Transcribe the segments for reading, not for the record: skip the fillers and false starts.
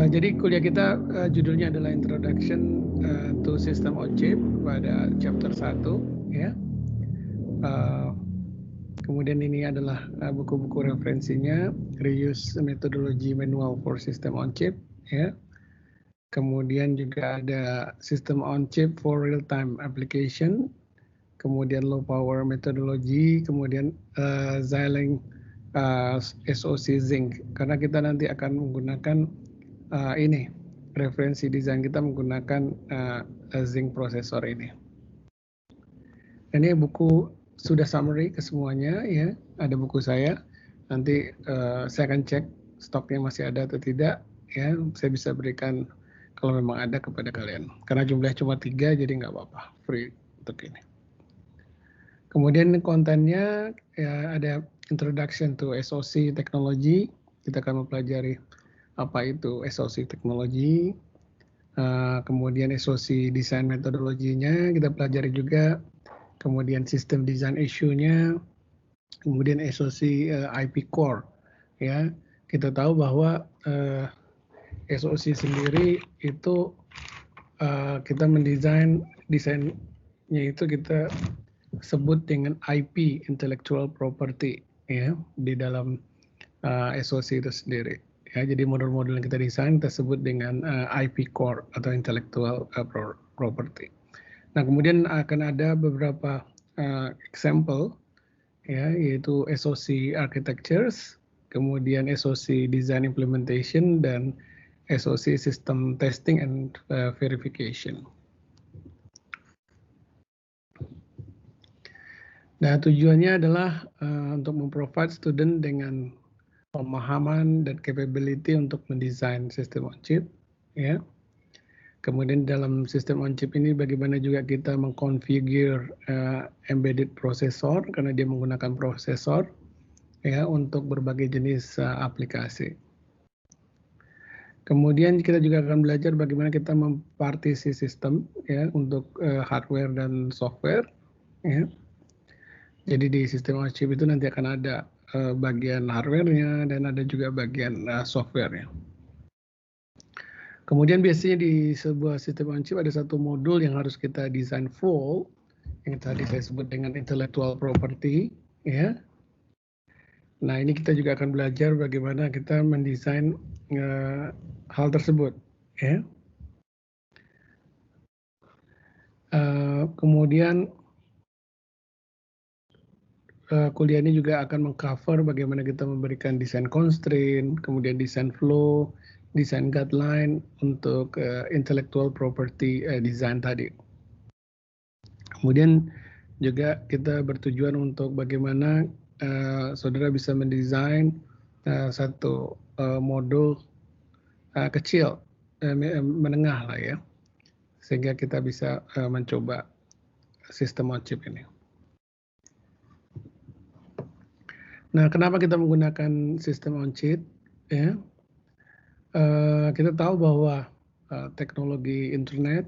Jadi kuliah kita judulnya adalah Introduction to System on Chip pada chapter 1 ya. Kemudian ini adalah buku-buku referensinya, Reuse Methodology Manual for System on Chip ya. Kemudian juga ada System on Chip for Real-Time Application, kemudian Low Power Methodology, kemudian Xilinx SoC Zinc, karena kita nanti akan menggunakan ini referensi desain kita menggunakan Zinc processor ini. Ini buku sudah summary ke semuanya ya, ada buku saya. Nanti saya akan cek stoknya masih ada atau tidak ya. Saya bisa berikan kalau memang ada kepada kalian. Karena jumlahnya cuma 3 jadi nggak apa-apa, free untuk ini. Kemudian kontennya ya, ada Introduction to SoC Technology. Kita akan mempelajari apa itu SoC Technology. Kemudian SoC Design metodologinya kita pelajari juga. Kemudian System Design issue-nya. Kemudian SoC IP Core. Ya, kita tahu bahwa SoC sendiri itu kita mendesain desainnya itu kita sebut dengan IP, intellectual property ya, di dalam SoC itu sendiri ya. Jadi model-model yang kita desain kita sebut dengan IP core atau intellectual property. Nah, kemudian akan ada beberapa example ya, yaitu SoC architectures, kemudian SoC design implementation, dan SoC system testing and verification. Nah, tujuannya adalah untuk memprovide student dengan pemahaman dan capability untuk mendesain sistem on chip, ya. Kemudian dalam sistem on chip ini bagaimana juga kita mengkonfigure embedded processor karena dia menggunakan prosesor, ya, untuk berbagai jenis aplikasi. Kemudian kita juga akan belajar bagaimana kita mempartisi sistem, ya, untuk hardware dan software, ya. Jadi di sistem on chip itu nanti akan ada bagian hardware-nya dan ada juga bagian software-nya. Kemudian biasanya di sebuah sistem on chip ada satu modul yang harus kita desain full, yang tadi saya sebut dengan intellectual property, ya. Nah, ini kita juga akan belajar bagaimana kita mendesain hal tersebut, ya. Kemudian kuliah ini juga akan mengcover bagaimana kita memberikan desain constraint, kemudian desain flow, desain guideline untuk intellectual property design tadi. Kemudian juga kita bertujuan untuk bagaimana saudara bisa mendesain satu modul kecil, menengah lah ya, sehingga kita bisa mencoba sistem on chip ini. Nah, kenapa kita menggunakan sistem on chip? Ya, kita tahu bahwa teknologi internet,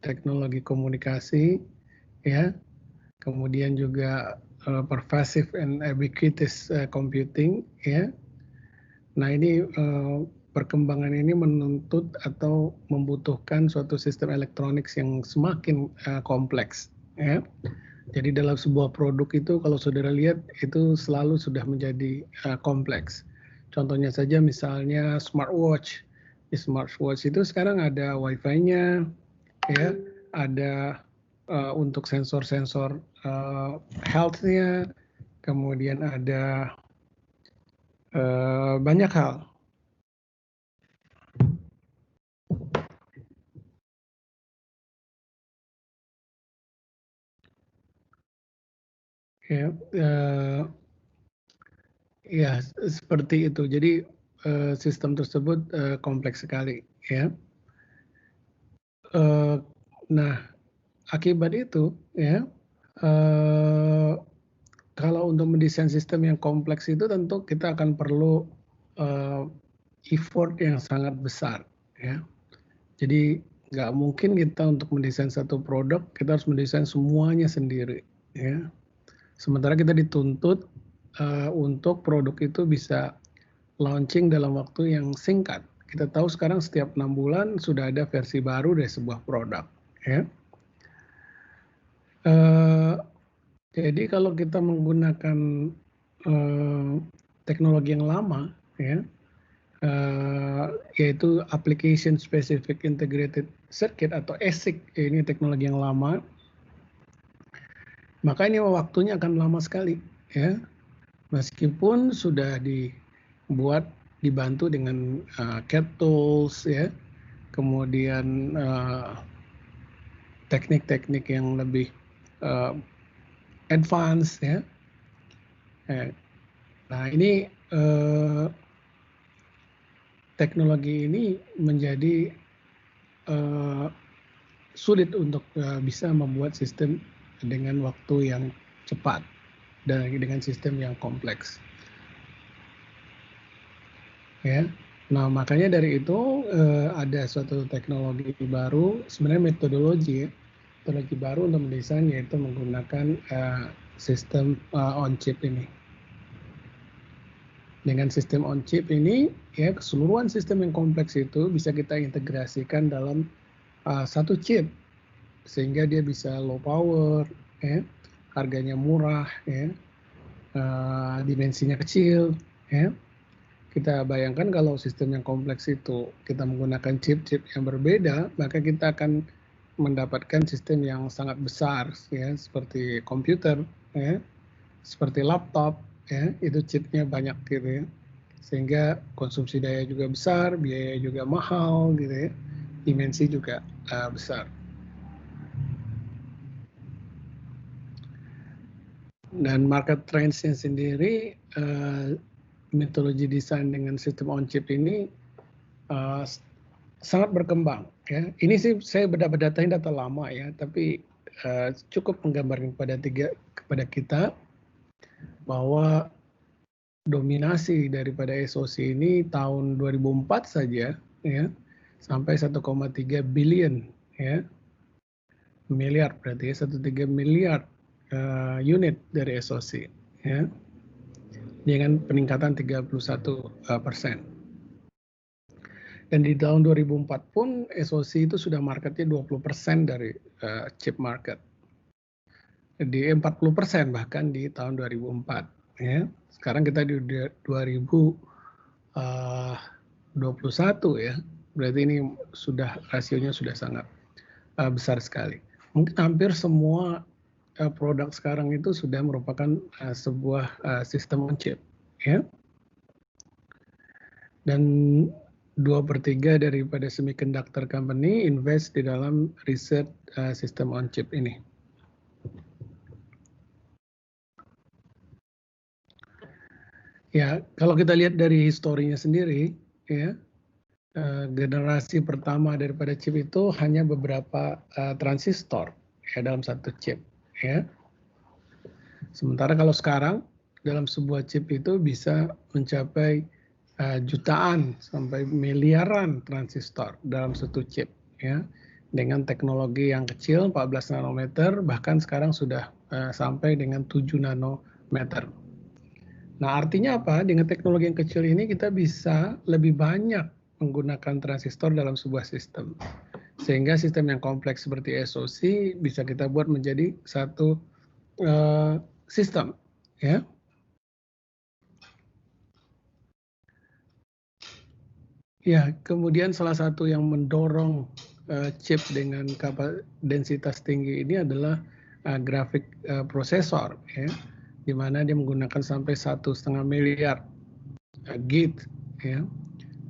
teknologi komunikasi, ya, kemudian juga pervasive and ubiquitous computing, ya. Nah, ini perkembangan ini menuntut atau membutuhkan suatu sistem elektronik yang semakin kompleks, ya. Jadi dalam sebuah produk itu kalau saudara lihat itu selalu sudah menjadi kompleks. Contohnya saja misalnya smartwatch. Di smartwatch itu sekarang ada Wi-Fi-nya, ya, ada untuk sensor-sensor health-nya, kemudian ada banyak hal. Ya, seperti itu. Jadi sistem tersebut kompleks sekali, ya. Nah, akibat itu, ya, kalau untuk mendesain sistem yang kompleks itu tentu kita akan perlu effort yang sangat besar, ya. Jadi nggak mungkin kita untuk mendesain satu produk kita harus mendesain semuanya sendiri, ya. Sementara kita dituntut untuk produk itu bisa launching dalam waktu yang singkat, kita tahu sekarang setiap 6 bulan sudah ada versi baru dari sebuah produk, ya. Jadi kalau kita menggunakan teknologi yang lama, ya, yaitu Application Specific Integrated Circuit atau ASIC, ini teknologi yang lama, maka ini waktunya akan lama sekali, ya. Meskipun sudah dibantu dengan CAD tools, ya, kemudian teknik-teknik yang lebih advance, ya. Nah, ini teknologi ini menjadi sulit untuk bisa membuat sistem dengan waktu yang cepat dan dengan sistem yang kompleks. Ya, nah makanya dari itu ada suatu teknologi baru, sebenarnya metodologi baru untuk mendesain, yaitu menggunakan sistem on chip ini. Dengan sistem on chip ini, ya, keseluruhan sistem yang kompleks itu bisa kita integrasikan dalam satu chip, sehingga dia bisa low power, ya, harganya murah, ya, dimensinya kecil, ya. Kita bayangkan kalau sistem yang kompleks itu kita menggunakan chip-chip yang berbeda, maka kita akan mendapatkan sistem yang sangat besar, ya, seperti komputer, ya, seperti laptop, ya, itu chipnya banyak gitu, ya, sehingga konsumsi daya juga besar, biaya juga mahal, gitu, ya, dimensi juga besar. Dan market trends-nya sendiri, metodologi desain dengan sistem on chip ini sangat berkembang, ya. Ini sih saya datain data lama, ya, tapi cukup menggambarkan kepada kita bahwa dominasi daripada SoC ini tahun 2004 saja, ya, sampai 1,3 billion, ya, miliar berarti, ya, 1,3 miliar unit dari SoC, ya, dengan peningkatan 31%. Dan di tahun 2004 pun SoC itu sudah marketnya 20% dari chip market. Di 40% bahkan di tahun 2004. Ya. Sekarang kita di 2021, ya. Berarti ini sudah rasionya sudah sangat besar sekali. Mungkin hampir semua produk sekarang itu sudah merupakan sebuah sistem on chip, ya. Dan 2/3 daripada semiconductor company invest di dalam riset sistem on chip ini. Ya, kalau kita lihat dari historinya sendiri, ya, generasi pertama daripada chip itu hanya beberapa transistor, ya, dalam satu chip, ya. Sementara kalau sekarang dalam sebuah chip itu bisa mencapai jutaan sampai miliaran transistor dalam satu chip, ya, dengan teknologi yang kecil 14 nanometer, bahkan sekarang sudah sampai dengan 7 nanometer. Nah, artinya apa? Dengan teknologi yang kecil ini kita bisa lebih banyak menggunakan transistor dalam sebuah sistem, sehingga sistem yang kompleks seperti SoC bisa kita buat menjadi satu sistem, ya. Ya, kemudian salah satu yang mendorong chip dengan densitas tinggi ini adalah grafik prosesor, ya, di mana dia menggunakan sampai 1,5 miliar gate, ya.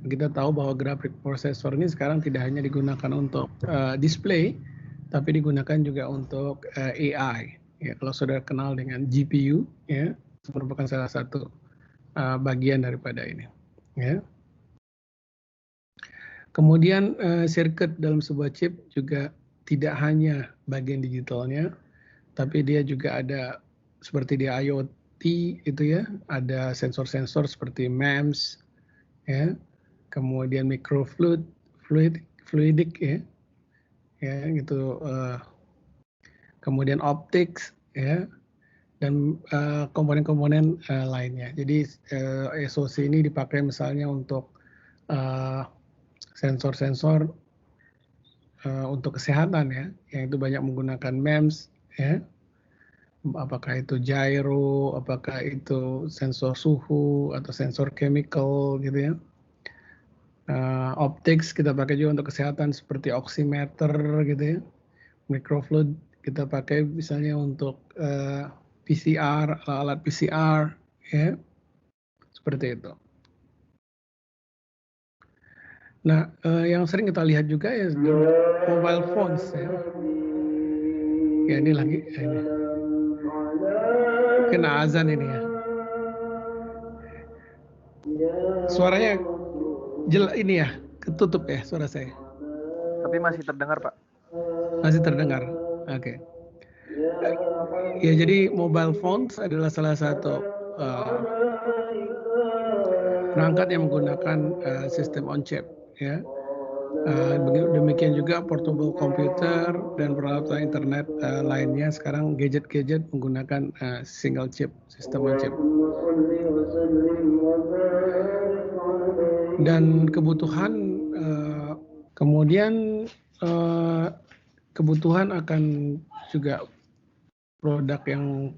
Kita tahu bahwa grafik prosesor ini sekarang tidak hanya digunakan untuk display, tapi digunakan juga untuk AI. Ya, kalau saudara kenal dengan GPU, ya, merupakan salah satu bagian daripada ini, ya. Kemudian sirkuit dalam sebuah chip juga tidak hanya bagian digitalnya, tapi dia juga ada seperti di IoT itu, ya, ada sensor-sensor seperti MEMS, ya, kemudian microfluidic, ya, gitu, kemudian optics, ya, dan komponen-komponen lainnya. Jadi SoC ini dipakai misalnya untuk sensor-sensor untuk kesehatan ya, yang itu banyak menggunakan MEMS ya. Apakah itu gyro, apakah itu sensor suhu atau sensor chemical gitu ya. Optics kita pakai juga untuk kesehatan seperti oximeter gitu ya. Microfluid kita pakai misalnya untuk PCR, alat PCR ya. Seperti itu. Nah, yang sering kita lihat juga ya mobile phones ya. Ya ini lagi ini. Kena azan ini ya. Suaranya ini ya, ketutup ya suara saya. Tapi masih terdengar, Pak. Masih terdengar. Oke. Ya, jadi mobile phones adalah salah satu perangkat yang menggunakan sistem on chip ya. Demikian juga portable computer dan peralatan internet lainnya sekarang gadget-gadget menggunakan single chip, sistem on chip. Dan kebutuhan kemudian kebutuhan akan juga produk yang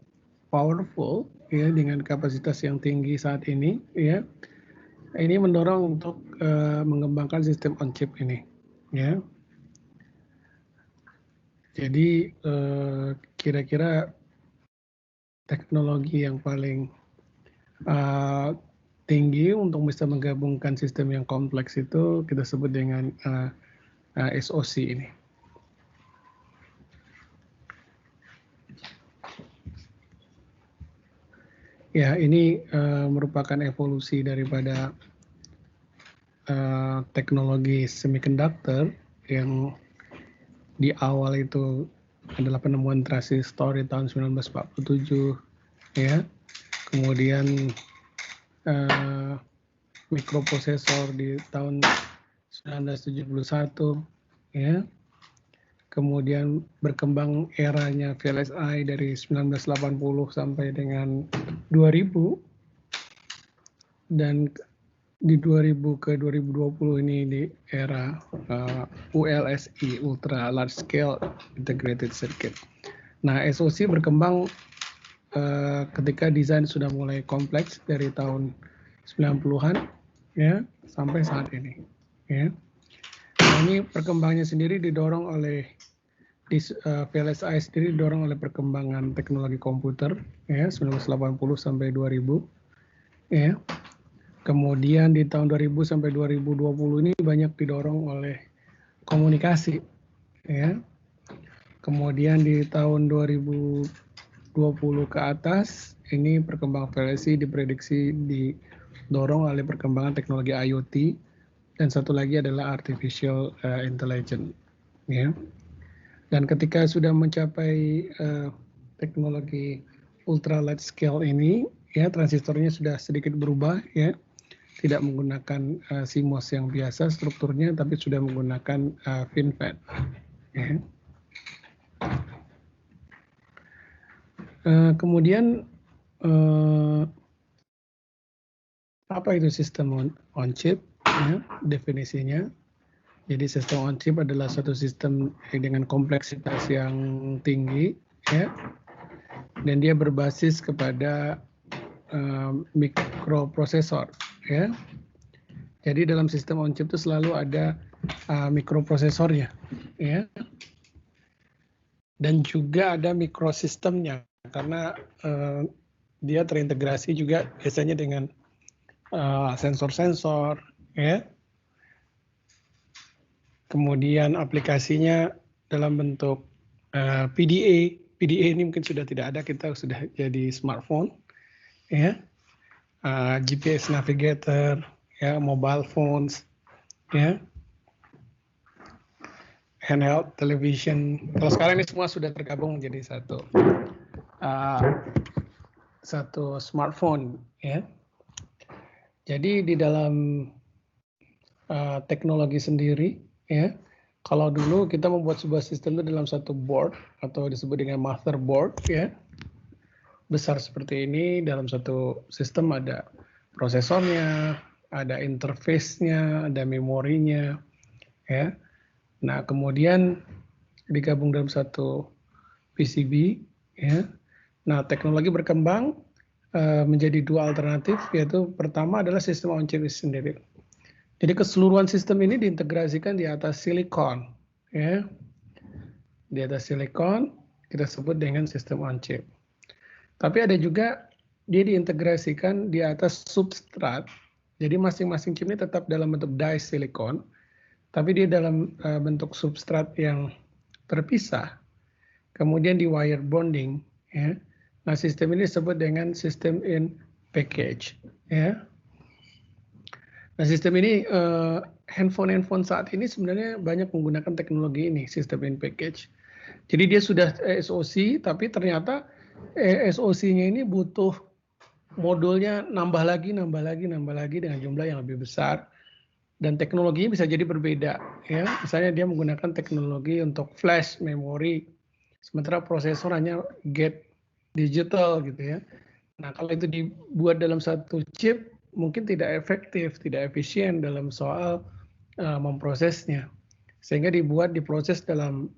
powerful ya dengan kapasitas yang tinggi saat ini ya. Ini mendorong untuk mengembangkan sistem on chip ini ya. Jadi kira-kira teknologi yang paling tinggi untuk bisa menggabungkan sistem yang kompleks itu kita sebut dengan SoC ini. Ya, ini merupakan evolusi daripada teknologi semiconductor yang di awal itu adalah penemuan transistor di tahun 1947 ya. Kemudian mikroprosesor di tahun 1971 ya. Kemudian berkembang eranya VLSI dari 1980 sampai dengan 2000 dan di 2000 ke 2020 ini di era ULSI, Ultra Large Scale Integrated Circuit. Nah, SoC berkembang ketika desain sudah mulai kompleks dari tahun 90-an ya sampai saat ini ya. Nah, ini perkembangannya sendiri didorong oleh VLSI sendiri didorong oleh perkembangan teknologi komputer ya 1980 sampai 2000 ya. Kemudian di tahun 2000 sampai 2020 ini banyak didorong oleh komunikasi ya. Kemudian di tahun 2020 ke atas ini perkembangan VLSI diprediksi didorong oleh perkembangan teknologi IoT dan satu lagi adalah artificial intelligence ya. Dan ketika sudah mencapai teknologi ultra large scale ini, ya transistornya sudah sedikit berubah, ya, tidak menggunakan CMOS yang biasa strukturnya, tapi sudah menggunakan FinFET. Ya. Kemudian apa itu sistem on chip? Ya, definisinya. Jadi sistem on chip adalah suatu sistem dengan kompleksitas yang tinggi, ya, dan dia berbasis kepada mikroprosesor, ya. Jadi dalam sistem on chip itu selalu ada mikroprosesornya, ya, dan juga ada mikrosistemnya karena dia terintegrasi juga biasanya dengan sensor-sensor, ya. Kemudian aplikasinya dalam bentuk PDA. PDA ini mungkin sudah tidak ada, kita sudah jadi smartphone, ya, GPS navigator, ya, mobile phones, ya, handheld television. Kalau sekarang ini semua sudah tergabung menjadi satu smartphone, ya. Jadi di dalam teknologi sendiri, ya, kalau dulu kita membuat sebuah sistem itu dalam satu board atau disebut dengan motherboard, ya, besar seperti ini. Dalam satu sistem ada prosesornya, ada interface-nya, ada memorinya, ya. Nah, kemudian digabung dalam satu PCB, ya. Nah, teknologi berkembang menjadi dua alternatif, yaitu pertama adalah sistem on chip sendiri. Jadi keseluruhan sistem ini diintegrasikan di atas silikon, ya. Di atas silikon kita sebut dengan sistem on chip. Tapi ada juga dia diintegrasikan di atas substrat. Jadi masing-masing chip ini tetap dalam bentuk die silikon, tapi dia dalam bentuk substrat yang terpisah. Kemudian di wire bonding, ya. Nah, sistem ini disebut dengan sistem in package, ya. Nah, sistem ini handphone saat ini sebenarnya banyak menggunakan teknologi ini, sistem in package. Jadi dia sudah SoC, tapi ternyata SoC-nya ini butuh modulnya nambah lagi dengan jumlah yang lebih besar, dan teknologinya bisa jadi berbeda, ya. Misalnya dia menggunakan teknologi untuk flash memori, sementara prosesor hanya gate digital gitu, ya. Nah, kalau itu dibuat dalam satu chip mungkin tidak efektif, tidak efisien dalam soal memprosesnya, sehingga diproses dalam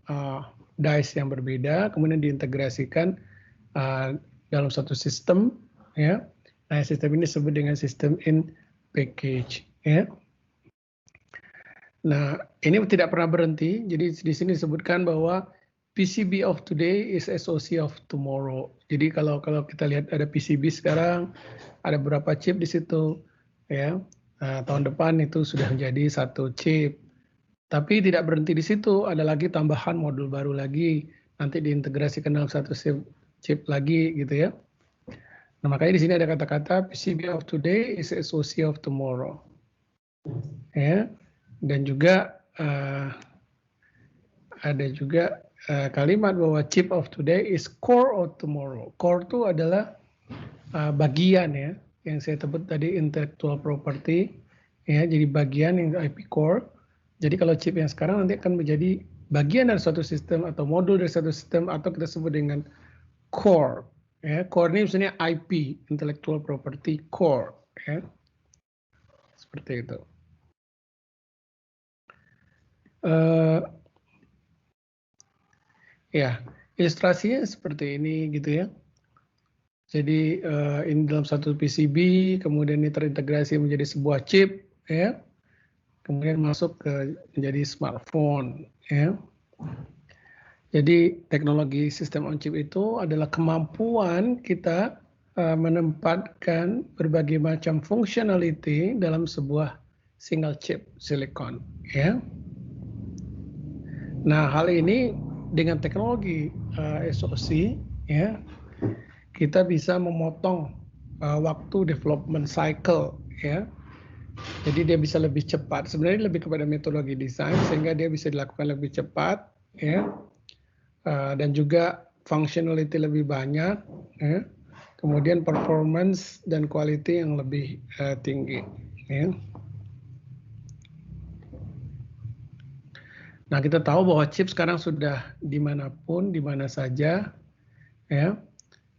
dice yang berbeda, kemudian diintegrasikan dalam satu sistem, ya. Nah, sistem ini disebut dengan sistem in package, ya. Nah, ini tidak pernah berhenti. Jadi di sini disebutkan bahwa PCB of today is SoC of tomorrow. Jadi kalau kita lihat ada PCB sekarang, ada beberapa chip di situ, ya. Nah, tahun depan itu sudah menjadi satu chip. Tapi tidak berhenti di situ, ada lagi tambahan modul baru lagi, nanti diintegrasikan dalam satu chip lagi, gitu, ya. Nah, makanya di sini ada kata-kata PCB of today is SoC of tomorrow, ya. Dan juga ada juga kalimat bahwa chip of today is core of tomorrow. Core itu adalah bagian, ya, yang saya sebut tadi intellectual property, ya. Jadi bagian yang IP core. Jadi kalau chip yang sekarang nanti akan menjadi bagian dari suatu sistem atau modul dari suatu sistem, atau kita sebut dengan core, ya. Core ini misalnya IP, intellectual property core, ya. Seperti itu. Ya, ilustrasinya seperti ini, gitu, ya. Jadi ini dalam satu PCB, kemudian ini terintegrasi menjadi sebuah chip, ya. Kemudian masuk ke menjadi smartphone, ya. Jadi teknologi sistem on chip itu adalah kemampuan kita menempatkan berbagai macam functionality dalam sebuah single chip silikon, ya. Nah, hal ini dengan teknologi SoC, ya, kita bisa memotong waktu development cycle, ya. Jadi dia bisa lebih cepat. Sebenarnya lebih kepada metodologi desain sehingga dia bisa dilakukan lebih cepat, ya. Dan juga functionality lebih banyak, ya. Kemudian performance dan quality yang lebih tinggi, ya. Nah, kita tahu bahwa chip sekarang sudah dimanapun, di mana saja, ya.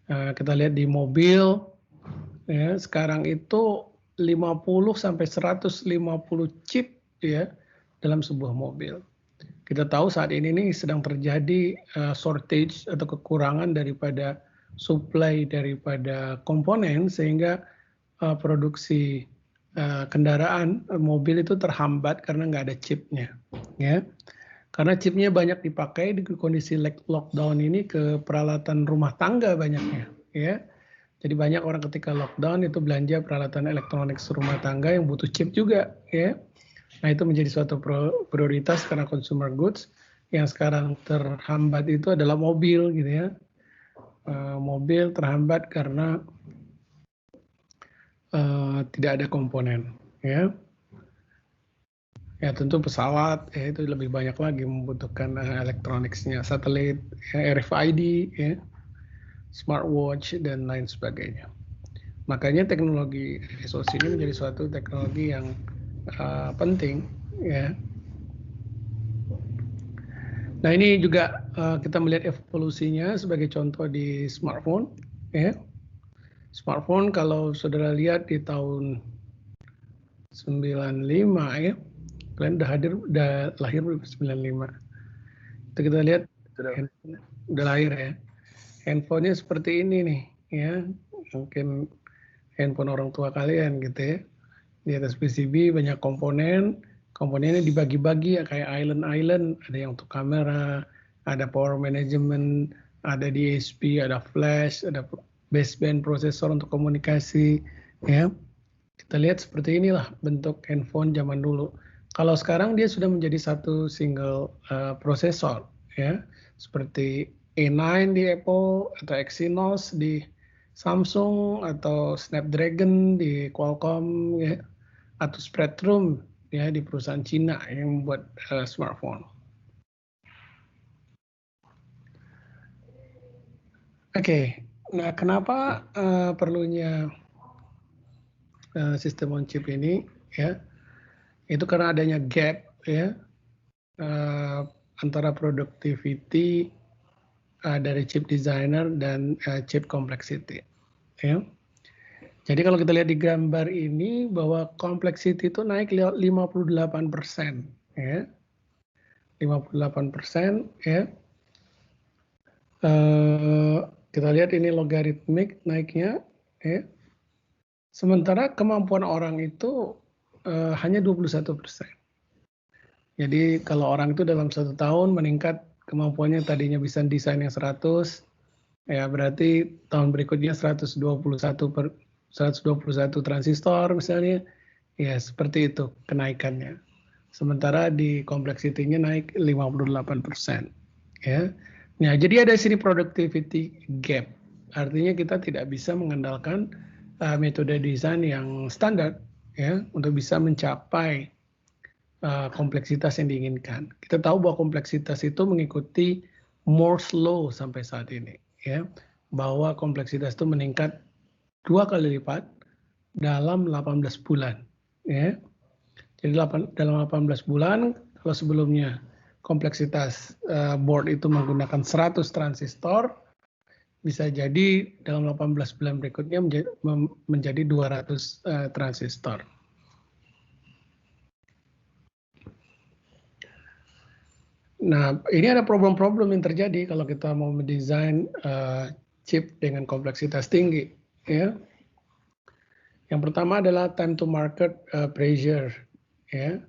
Kita lihat di mobil, ya, sekarang itu 50 sampai 150 chip, ya, dalam sebuah mobil. Kita tahu saat ini nih sedang terjadi shortage atau kekurangan daripada supply daripada komponen, sehingga produksi kendaraan mobil itu terhambat karena nggak ada chipnya, ya. Karena chipnya banyak dipakai di kondisi lockdown ini ke peralatan rumah tangga banyaknya, ya. Jadi banyak orang ketika lockdown itu belanja peralatan elektronik rumah tangga yang butuh chip juga, ya. Nah, itu menjadi suatu prioritas karena consumer goods. Yang sekarang terhambat itu adalah mobil, gitu, ya. Mobil terhambat karena tidak ada komponen, ya. Ya, tentu pesawat, ya, itu lebih banyak lagi membutuhkan elektroniknya, satelit, ya, RFID, ya, smartwatch, dan lain sebagainya. Makanya teknologi SoC ini menjadi suatu teknologi yang penting, ya. Nah, ini juga kita melihat evolusinya sebagai contoh di smartphone, ya. Smartphone kalau saudara lihat di tahun 95, ya, Kalian udah lahir 95. Itu kita lihat udah lahir ya. Handphonenya seperti ini nih ya. Mungkin handphone orang tua kalian gitu ya. Di atas PCB banyak komponennya dibagi-bagi ya kayak island, ada yang untuk kamera, ada power management, ada DSP, ada flash, ada baseband prosesor untuk komunikasi ya. Kita lihat seperti inilah bentuk handphone zaman dulu. Kalau sekarang dia sudah menjadi satu single prosesor ya, seperti A9 di Apple atau Exynos di Samsung atau Snapdragon di Qualcomm ya, atau Spreadtrum ya di perusahaan Cina yang membuat smartphone. Oke, nah kenapa perlunya sistem on chip ini ya? Itu karena adanya gap ya antara productivity dari chip designer dan chip complexity ya. Jadi kalau kita lihat di gambar ini bahwa complexity itu naik 58% ya. 58% ya. Kita lihat ini logaritmik naiknya ya. Sementara kemampuan orang itu hanya 21%. Jadi kalau orang itu dalam 1 tahun meningkat kemampuannya, tadinya bisa desain yang 100, ya berarti tahun berikutnya 121 transistor misalnya, ya seperti itu kenaikannya. Sementara di kompleksitinya naik 58%. Ya. Nah, jadi ada sini productivity gap. Artinya kita tidak bisa mengandalkan metode desain yang standar ya untuk bisa mencapai kompleksitas yang diinginkan. Kita tahu bahwa kompleksitas itu mengikuti Moore's law sampai saat ini ya, bahwa kompleksitas itu meningkat 2 kali lipat dalam 18 bulan ya. Jadi dalam 18 bulan, kalau sebelumnya kompleksitas board itu menggunakan 100 transistor, bisa jadi dalam 18 bulan berikutnya menjadi 200 transistor. Nah, ini ada problem-problem yang terjadi kalau kita mau mendesain chip dengan kompleksitas tinggi. Ya. Yang pertama adalah time to market pressure. Ya.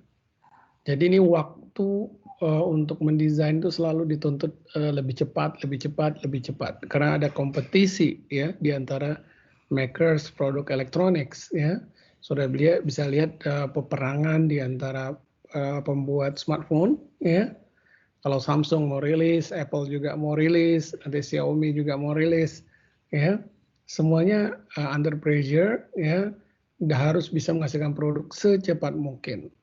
Jadi ini waktu untuk mendesain itu selalu dituntut lebih cepat. Karena ada kompetisi ya di antara makers produk elektronik. Ya. Saudara bisa lihat peperangan di antara pembuat smartphone. Ya. Kalau Samsung mau rilis, Apple juga mau rilis, nanti Xiaomi juga mau rilis, ya semuanya under pressure, ya harus bisa menghasilkan produk secepat mungkin.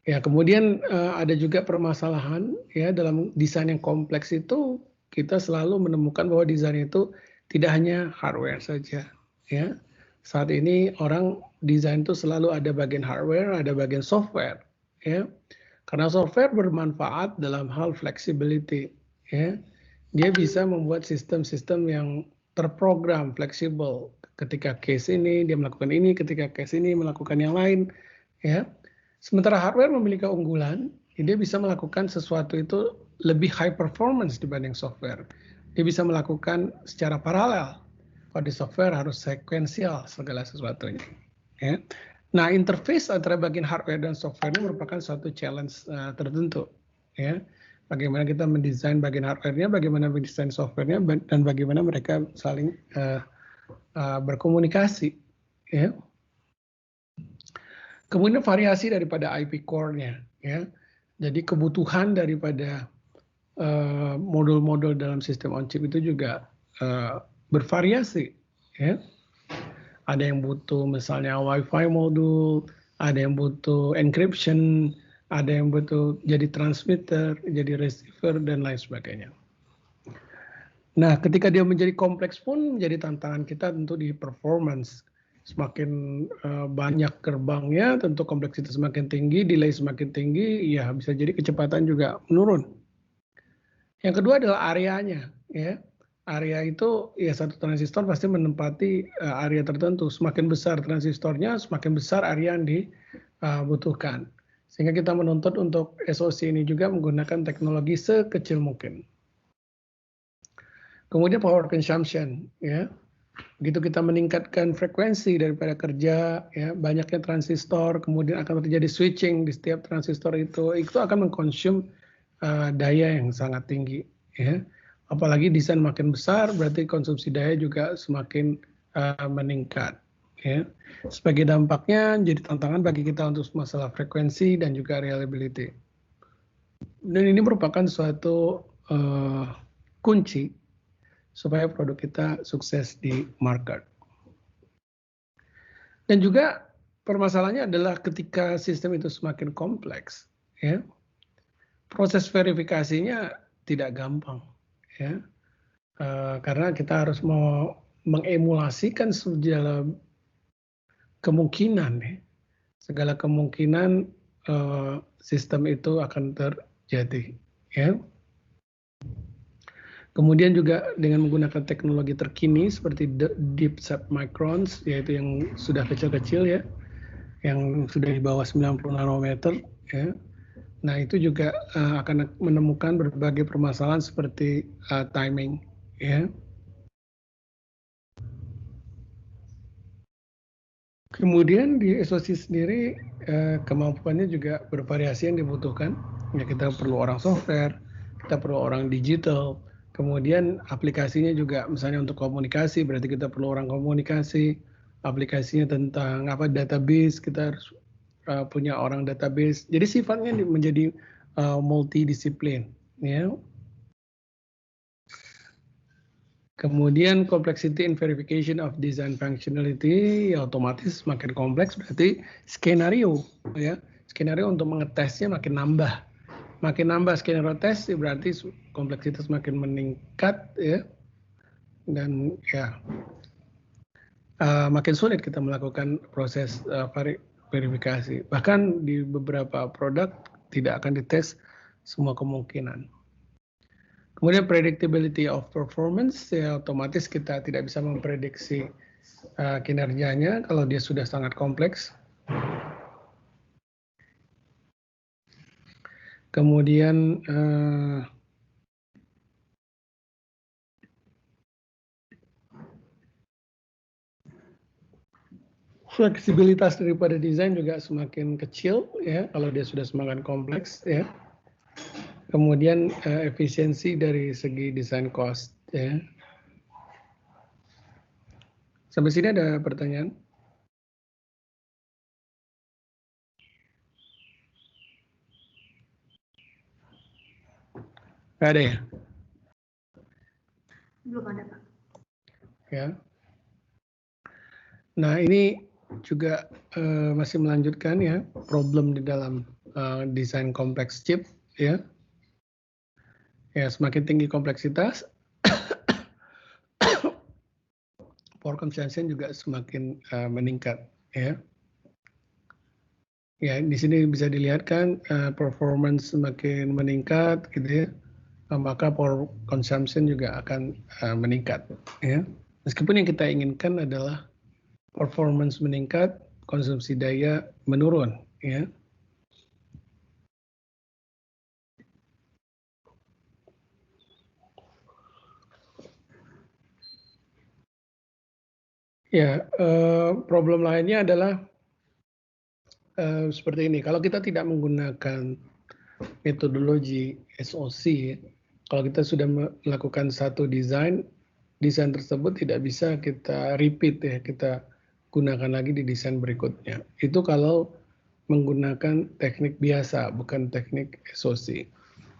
Ya kemudian ada juga permasalahan ya dalam desain yang kompleks itu kita selalu menemukan bahwa desain itu tidak hanya hardware saja, ya saat ini orang desain itu selalu ada bagian hardware, ada bagian software. Ya, karena software bermanfaat dalam hal flexibility, ya, dia bisa membuat sistem-sistem yang terprogram, fleksibel. Ketika case ini dia melakukan ini, ketika case ini melakukan yang lain, ya. Sementara hardware memiliki keunggulan, dia bisa melakukan sesuatu itu lebih high performance dibanding software. Dia bisa melakukan secara paralel. Kalau di software harus sekuensial segala sesuatunya, ya. Nah, interface antara bagian hardware dan software ini merupakan suatu challenge tertentu. Ya. Bagaimana kita mendesain bagian hardware-nya, bagaimana mendesain software-nya, dan bagaimana mereka saling berkomunikasi. Ya. Kemudian variasi daripada IP core-nya. Ya. Jadi kebutuhan daripada modul-modul dalam sistem on-chip itu juga bervariasi. Ya. Ada yang butuh misalnya Wi-Fi modul, ada yang butuh encryption, ada yang butuh jadi transmitter, jadi receiver, dan lain sebagainya. Nah, ketika dia menjadi kompleks pun menjadi tantangan kita tentu di performance. Semakin banyak gerbangnya, tentu kompleksitas semakin tinggi, delay semakin tinggi, ya bisa jadi kecepatan juga menurun. Yang kedua adalah areanya, ya. area itu ya satu transistor pasti menempati area tertentu. Semakin besar transistornya, semakin besar area yang dibutuhkan. Sehingga kita menuntut untuk SoC ini juga menggunakan teknologi sekecil mungkin. Kemudian power consumption, ya. Begitu kita meningkatkan frekuensi daripada kerja, ya, banyaknya transistor, kemudian akan terjadi switching di setiap transistor itu akan mengkonsum daya yang sangat tinggi, ya. Apalagi desain makin besar, berarti konsumsi daya juga semakin meningkat. Ya. Sebagai dampaknya, jadi tantangan bagi kita untuk masalah frekuensi dan juga reliability. Dan ini merupakan suatu kunci supaya produk kita sukses di market. Dan juga permasalahannya adalah ketika sistem itu semakin kompleks, ya, proses verifikasinya tidak gampang. Ya, karena kita harus mau mengemulasikan segala kemungkinan, ya, segala kemungkinan sistem itu akan terjadi. Ya. Kemudian juga dengan menggunakan teknologi terkini seperti deep submicrons, yaitu yang sudah kecil-kecil, ya, yang sudah di bawah 90 nanometer. Ya. Nah, itu juga akan menemukan berbagai permasalahan seperti timing, ya. Kemudian di SoC sendiri kemampuannya juga bervariasi yang dibutuhkan. Ya, kita perlu orang software, kita perlu orang digital. Kemudian aplikasinya juga misalnya untuk komunikasi, berarti kita perlu orang komunikasi. Aplikasinya tentang database, kita harus punya orang database. Jadi sifatnya menjadi multidisiplin, ya. Kemudian complexity and verification of design functionality, ya, otomatis makin kompleks, berarti skenario, ya, skenario untuk mengetesnya makin nambah. Makin nambah skenario tes, ya, berarti kompleksitas makin meningkat, ya, dan ya makin sulit kita melakukan proses verifikasi. Bahkan di beberapa produk tidak akan dites semua kemungkinan. Kemudian predictability of performance, ya, otomatis kita tidak bisa memprediksi kinerjanya kalau dia sudah sangat kompleks. Kemudian fleksibilitas daripada desain juga semakin kecil, ya, kalau dia sudah semakin kompleks, ya. Kemudian efisiensi dari segi desain cost, ya. Sampai sini ada pertanyaan? Nggak ada, ya? Belum ada, Pak. Ya. Nah, ini juga masih melanjutkan, ya, problem di dalam desain kompleks chip, ya. Ya, semakin tinggi kompleksitas, power consumption juga semakin meningkat, ya. Ya, di sini bisa dilihat kan performance semakin meningkat, gitu, ya. Maka power consumption juga akan meningkat, ya. Meskipun yang kita inginkan adalah performance meningkat, konsumsi daya menurun, ya. Ya, problem lainnya adalah seperti ini. Kalau kita tidak menggunakan metodologi SoC, kalau kita sudah melakukan satu desain tersebut tidak bisa kita repeat, ya, kita gunakan lagi di desain berikutnya. Itu kalau menggunakan teknik biasa, bukan teknik SoC.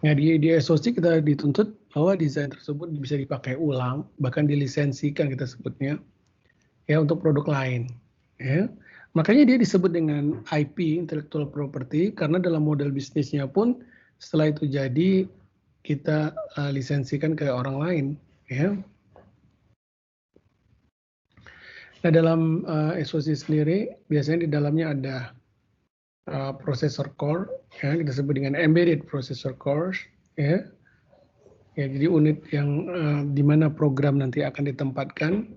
Nah, di SoC kita dituntut bahwa desain tersebut bisa dipakai ulang, bahkan dilisensikan kita sebutnya, ya, untuk produk lain, ya. Makanya dia disebut dengan IP, intellectual property, karena dalam model bisnisnya pun setelah itu jadi kita lisensikan ke orang lain, ya. Nah, dalam SoC sendiri biasanya di dalamnya ada processor core, ya, kita sebut dengan embedded processor cores, ya, Ya, jadi unit yang di mana program nanti akan ditempatkan.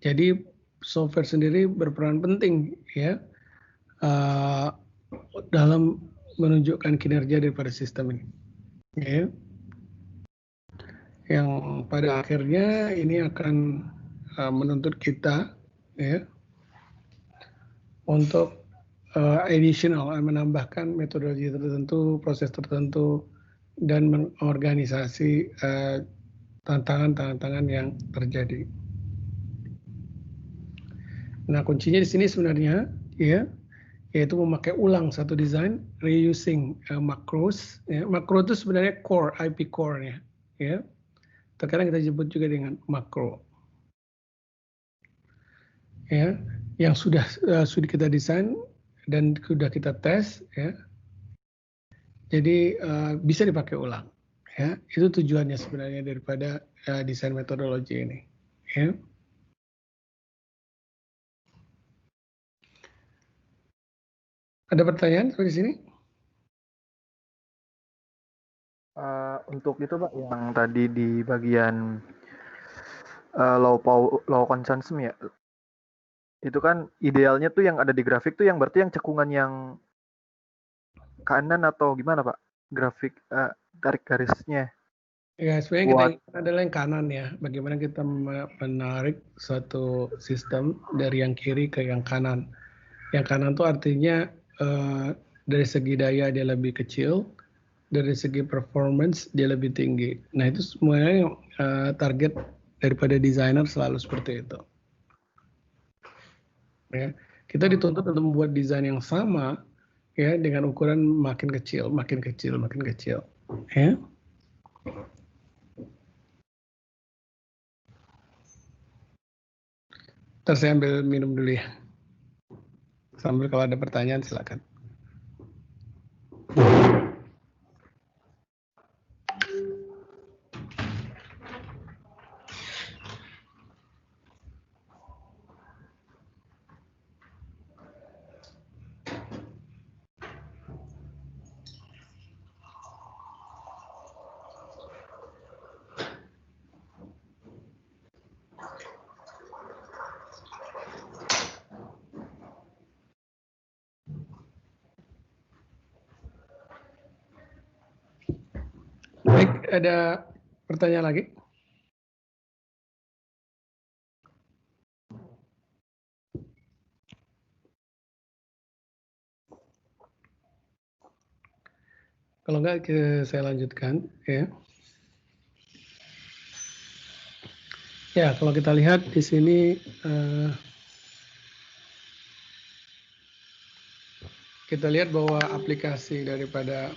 Jadi software sendiri berperan penting ya dalam menunjukkan kinerja daripada sistem ini. Ya. Yang pada akhirnya ini akan menuntut kita ya untuk additional, menambahkan metodologi tertentu, proses tertentu, dan mengorganisasi tantangan-tantangan yang terjadi. Nah, kuncinya di sini sebenarnya ya, yaitu memakai ulang satu desain, reusing macros. Ya. Makro itu sebenarnya core, IP core-nya. Ya. Terkadang kita sebut juga dengan makro. Ya, yang sudah kita desain dan sudah kita tes, ya. Jadi bisa dipakai ulang. Ya, itu tujuannya sebenarnya daripada desain metodologi ini. Ya. Ada pertanyaan sampai di sini? Untuk itu Pak, yang tadi di bagian low consumption ya, itu kan idealnya tuh yang ada di grafik tuh yang berarti yang cekungan yang kanan atau gimana Pak? Grafik tarik garisnya. Ya, sebenarnya kita inginkan adalah yang kanan ya. Bagaimana kita menarik suatu sistem dari yang kiri ke yang kanan. Yang kanan itu artinya dari segi daya dia lebih kecil, dari segi performance dia lebih tinggi. Nah itu semuanya target daripada desainer selalu seperti itu. Ya, kita dituntut untuk membuat desain yang sama ya dengan ukuran makin kecil, makin kecil, makin kecil. Ya. Ntar saya ambil minum dulu ya. Sambil kalau ada pertanyaan silakan. Baik, ada pertanyaan lagi? Kalau enggak, saya lanjutkan ya. Ya, kalau kita lihat di sini kita lihat bahwa aplikasi daripada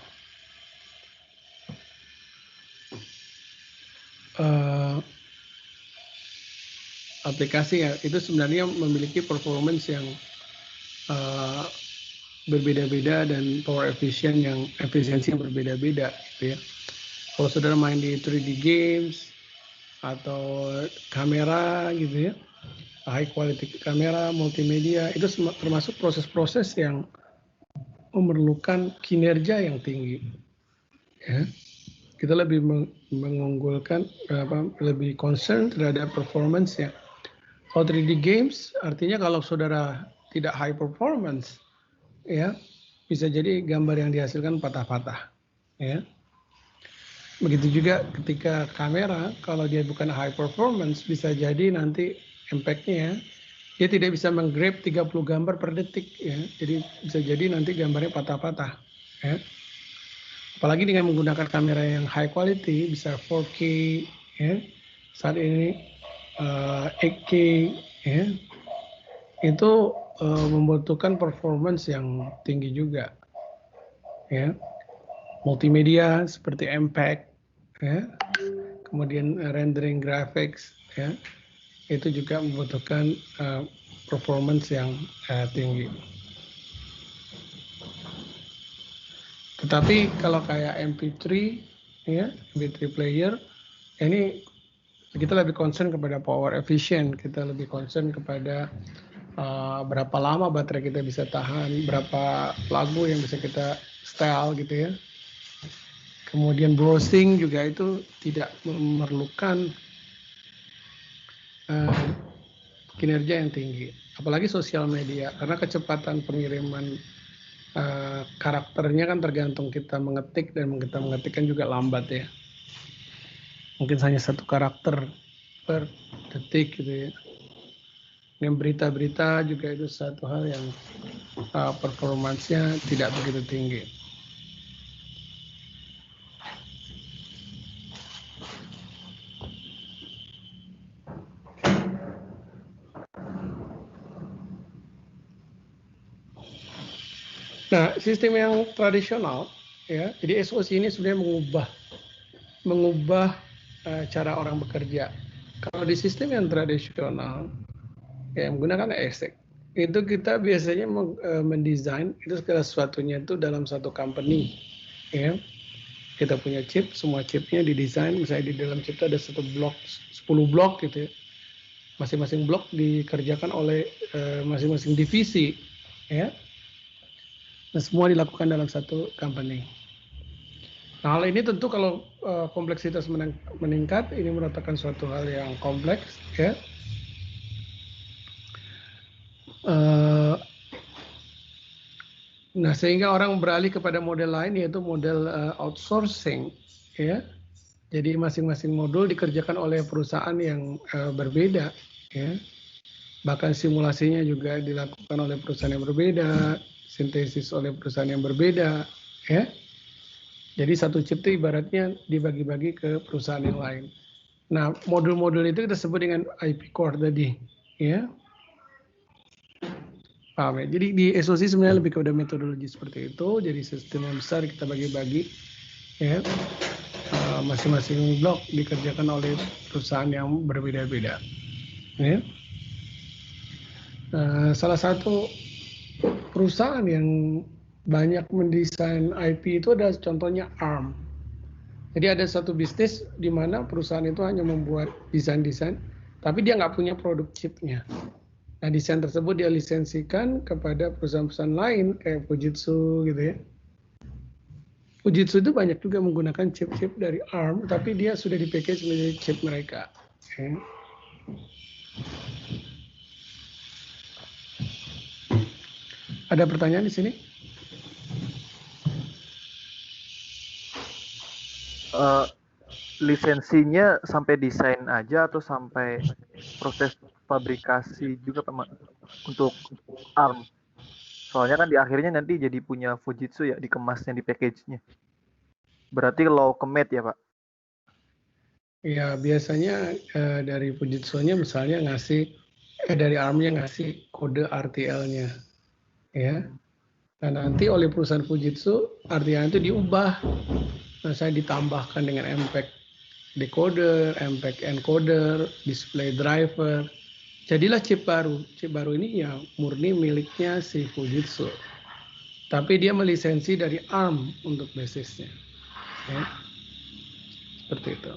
aplikasi ya itu sebenarnya memiliki performance yang berbeda-beda dan power efisien yang efisiensi yang berbeda-beda gitu ya. Kalau saudara main di 3D games atau kamera gitu ya, high quality kamera, multimedia, itu termasuk proses-proses yang memerlukan kinerja yang tinggi. Ya. Kita lebih mengunggulkan, lebih concern terhadap performance ya. Kalau 3D games, artinya kalau saudara tidak high performance, ya bisa jadi gambar yang dihasilkan patah-patah. Ya. Begitu juga ketika kamera, kalau dia bukan high performance, bisa jadi nanti impact-nya dia tidak bisa menggrab 30 gambar per detik. Ya. Jadi bisa jadi nanti gambarnya patah-patah. Ya. Apalagi dengan menggunakan kamera yang high quality, bisa 4K, ya. Saat ini 8K, ya. Itu membutuhkan performance yang tinggi juga. Ya. Multimedia seperti MPEG, ya. Kemudian rendering graphics, ya. Itu juga membutuhkan performance yang tinggi. Tetapi kalau kayak MP3, ya, MP3 player, ini kita lebih concern kepada power efficient, kita lebih concern kepada berapa lama baterai kita bisa tahan, berapa lagu yang bisa kita style gitu ya. Kemudian browsing juga itu tidak memerlukan kinerja yang tinggi, apalagi sosial media, karena kecepatan pengiriman karakternya kan tergantung kita mengetik, dan kita mengetik kan juga lambat ya. Mungkin hanya 1 karakter per detik gitu ya. Yang berita-berita juga itu satu hal yang performansnya tidak begitu tinggi. Nah, sistem yang tradisional ya, jadi SOC ini sebenarnya mengubah cara orang bekerja. Kalau di sistem yang tradisional ya menggunakan ASIC, itu kita biasanya mendesain itu segala sesuatunya itu dalam satu company ya. Kita punya chip, semua chipnya didesain, misalnya di dalam chip itu ada 1 blok, 10 blok gitu ya. Masing-masing blok dikerjakan oleh masing-masing divisi ya. Nah, semua dilakukan dalam satu company. Nah, hal ini tentu kalau kompleksitas meningkat, ini merupakan suatu hal yang kompleks ya. Nah, sehingga orang beralih kepada model lain, yaitu model outsourcing ya. Jadi masing-masing modul dikerjakan oleh perusahaan yang berbeda ya. Bahkan simulasinya juga dilakukan oleh perusahaan yang berbeda, sintesis oleh perusahaan yang berbeda ya. Jadi satu chip itu ibaratnya dibagi-bagi ke perusahaan yang lain. Nah, modul-modul itu kita sebut dengan IP core tadi ya. Paham ya? Jadi di SOC sebenarnya lebih kepada metodologi seperti itu. Jadi sistem yang besar kita bagi-bagi ya. Masing-masing blok dikerjakan oleh perusahaan yang berbeda-beda ya. Salah satu perusahaan yang banyak mendesain IP itu ada contohnya ARM. Jadi ada satu bisnis di mana perusahaan itu hanya membuat desain-desain, tapi dia nggak punya produk chipnya. Nah, desain tersebut dia lisensikan kepada perusahaan-perusahaan lain kayak Fujitsu gitu ya. Fujitsu itu banyak juga menggunakan chip-chip dari ARM, tapi dia sudah di-package menjadi chip mereka. Okay. Ada pertanyaan di sini? Lisensinya sampai desain aja atau sampai proses fabrikasi juga Pak untuk ARM? Soalnya kan di akhirnya nanti jadi punya Fujitsu ya, dikemasnya, di package-nya. Berarti low commit ya Pak? Ya, biasanya dari Fujitsu-nya misalnya ngasih, dari ARM-nya ngasih kode RTL-nya. Ya. Nah, nanti oleh perusahaan Fujitsu, RTL itu diubah. Nah, saya ditambahkan dengan MPEG decoder, MPEG encoder, display driver. Jadilah chip baru. Chip baru ini ya murni miliknya si Fujitsu. Tapi dia melisensi dari ARM untuk basisnya. Ya. Seperti itu.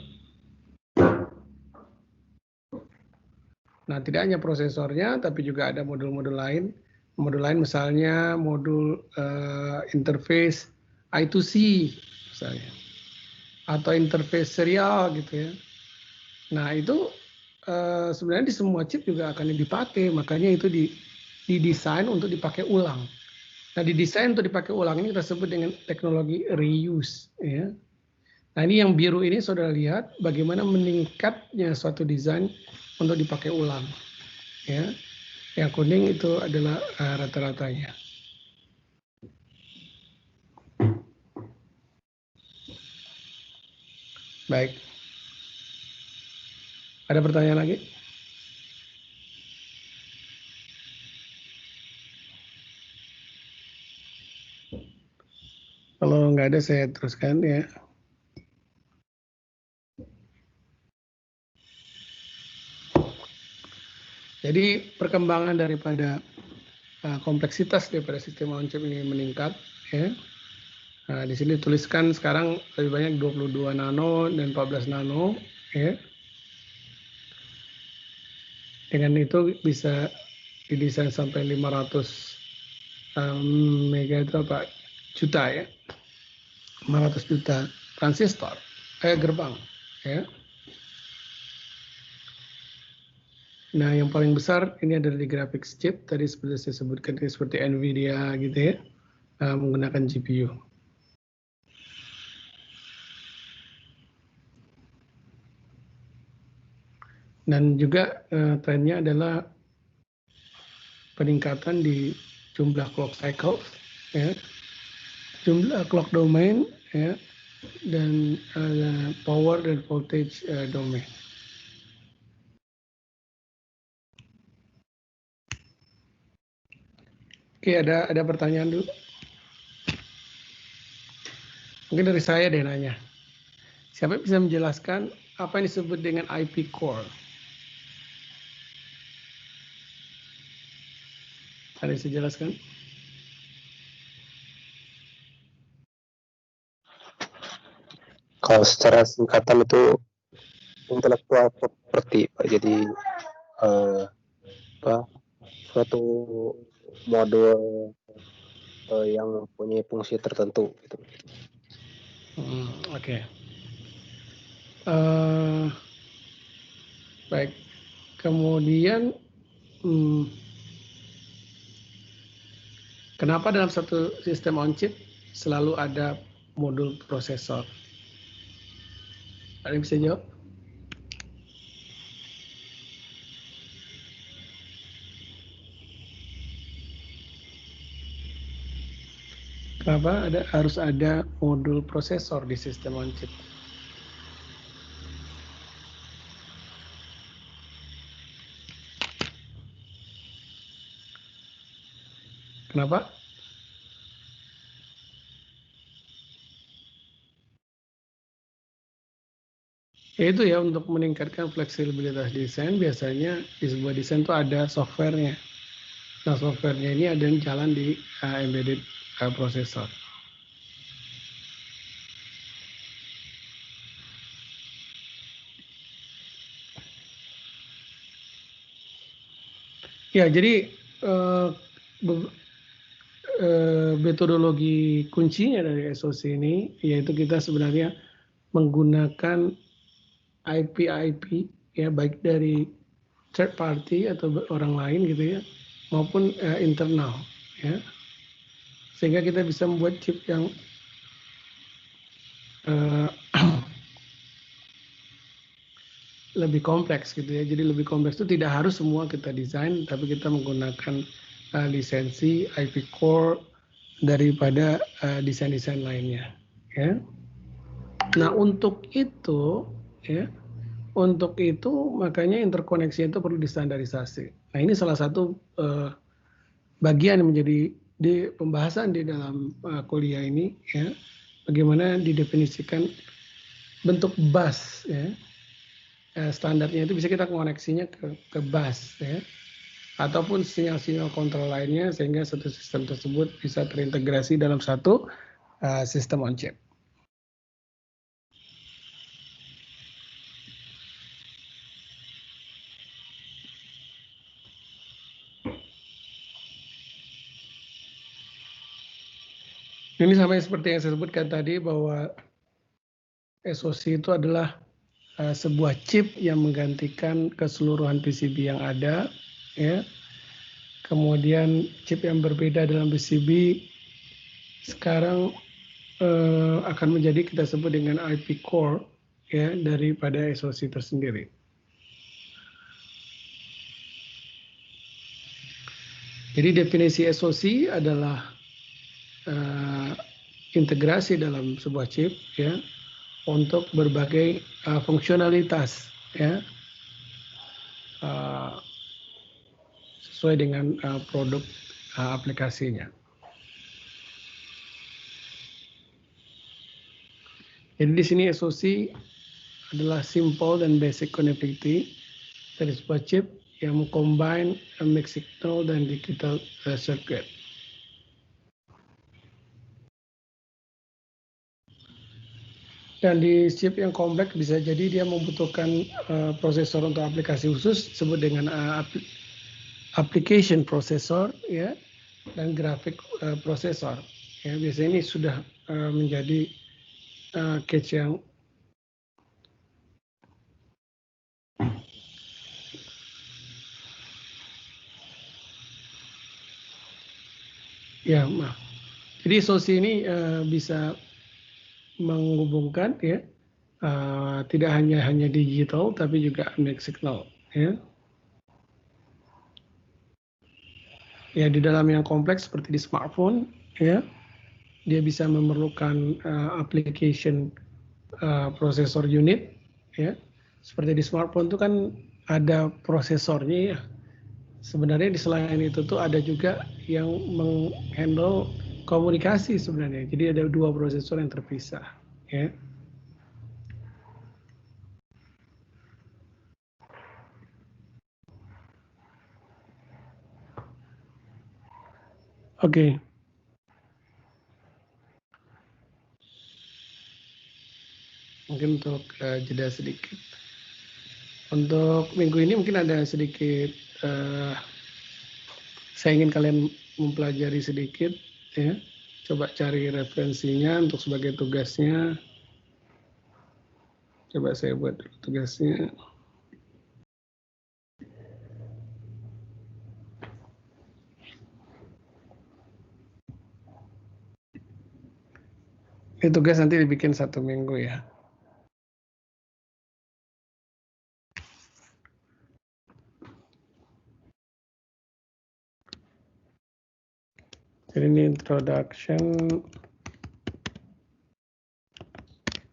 Nah, tidak hanya prosesornya, tapi juga ada modul-modul lain. Modul lain misalnya modul interface I2C misalnya. Atau interface serial gitu ya. Nah, itu sebenarnya di semua chip juga akan dipakai, makanya itu didesain untuk dipakai ulang. Nah, didesain untuk dipakai ulang ini kita sebut dengan teknologi reuse. Ya. Nah, ini yang biru ini saudara lihat bagaimana meningkatnya suatu desain untuk dipakai ulang. Ya. Yang kuning itu adalah rata-ratanya. Baik. Ada pertanyaan lagi? Kalau nggak ada saya teruskan ya. Jadi perkembangan daripada kompleksitas daripada sistem on-chip ini meningkat ya. Nah, di sini dituliskan sekarang lebih banyak 22 nano dan 14 nano ya. Dengan itu bisa didesain sampai 500 mega itu apa? Juta ya. 500 juta transistor, gerbang, ya. Nah, yang paling besar ini ada di graphics chip, tadi seperti saya sebutkan, seperti NVIDIA gitu ya, menggunakan GPU. Dan juga trennya adalah peningkatan di jumlah clock cycle, ya, jumlah clock domain, ya, dan power dan voltage domain. Oke, ada pertanyaan dulu? Mungkin dari saya deh nanya. Siapa yang bisa menjelaskan apa yang disebut dengan IP core? Ada yang saya jelaskan? Kalau secara singkatan itu intellectual property, Pak. Jadi suatu modul yang mempunyai fungsi tertentu gitu. Oke. Baik. Kemudian kenapa dalam satu sistem on chip selalu ada modul prosesor? Ada yang bisa jawab? Kenapa harus ada modul prosesor di sistem on chip? Kenapa? Itu ya, untuk meningkatkan fleksibilitas desain, biasanya di sebuah desain itu ada softwarenya. Nah, softwarenya ini ada yang jalan di embedded processor. Ya, jadi metodologi kuncinya dari SoC ini yaitu kita sebenarnya menggunakan IP ya, baik dari third party atau orang lain gitu ya, maupun internal ya, sehingga kita bisa membuat chip yang lebih kompleks gitu ya. Jadi lebih kompleks itu tidak harus semua kita desain, tapi kita menggunakan lisensi IP core daripada desain-desain lainnya ya. Nah, untuk itu ya, makanya interkoneksi itu perlu distandarisasi. Nah, ini salah satu bagian yang menjadi di pembahasan di dalam kuliah ini ya, bagaimana didefinisikan bentuk bus ya. Standarnya itu bisa kita koneksinya ke bus ya, ataupun sinyal-sinyal kontrol lainnya, sehingga satu sistem tersebut bisa terintegrasi dalam satu sistem on chip. Ini sampai seperti yang saya sebutkan tadi, bahwa SoC itu adalah sebuah chip yang menggantikan keseluruhan PCB yang ada ya. Kemudian chip yang berbeda dalam PCB sekarang akan menjadi kita sebut dengan IP core ya, daripada SoC tersendiri. Jadi definisi SoC adalah integrasi dalam sebuah chip ya, untuk berbagai fungsionalitas ya, sesuai dengan produk aplikasinya. Jadi di sini SoC adalah simple dan basic connectivity dari sebuah chip yang mengcombine mixed signal dan digital circuit. Dan di chip yang kompleks bisa jadi dia membutuhkan prosesor untuk aplikasi khusus, disebut dengan application processor ya, dan graphic processor ya. Biasanya ini sudah menjadi cache yang ya maaf. Jadi SOC ini bisa menghubungkan ya tidak hanya digital tapi juga mixed signal ya. Ya di dalam yang kompleks seperti di smartphone ya dia bisa memerlukan application prosesor unit ya. Seperti di smartphone itu kan ada prosesornya ya. Sebenarnya di selain itu tuh ada juga yang menghandle komunikasi sebenarnya. Jadi ada dua prosesor yang terpisah ya. Oke. Mungkin untuk jeda sedikit. Untuk minggu ini mungkin ada sedikit saya ingin kalian mempelajari sedikit ya. Coba cari referensinya untuk sebagai tugasnya. Coba saya buat dulu tugasnya. Ini tugas nanti dibikin 1 minggu ya. Jadi ini introduction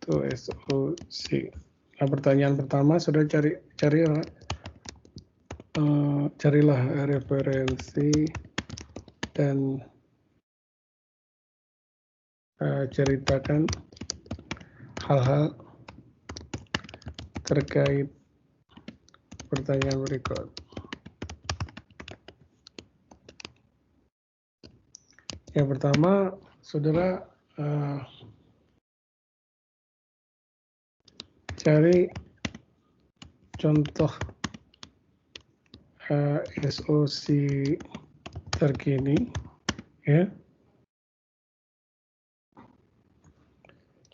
to SOC. Nah, pertanyaan pertama sudah carilah referensi dan ceritakan hal-hal terkait pertanyaan berikut. Yang pertama, saudara cari contoh SOC terkini, ya.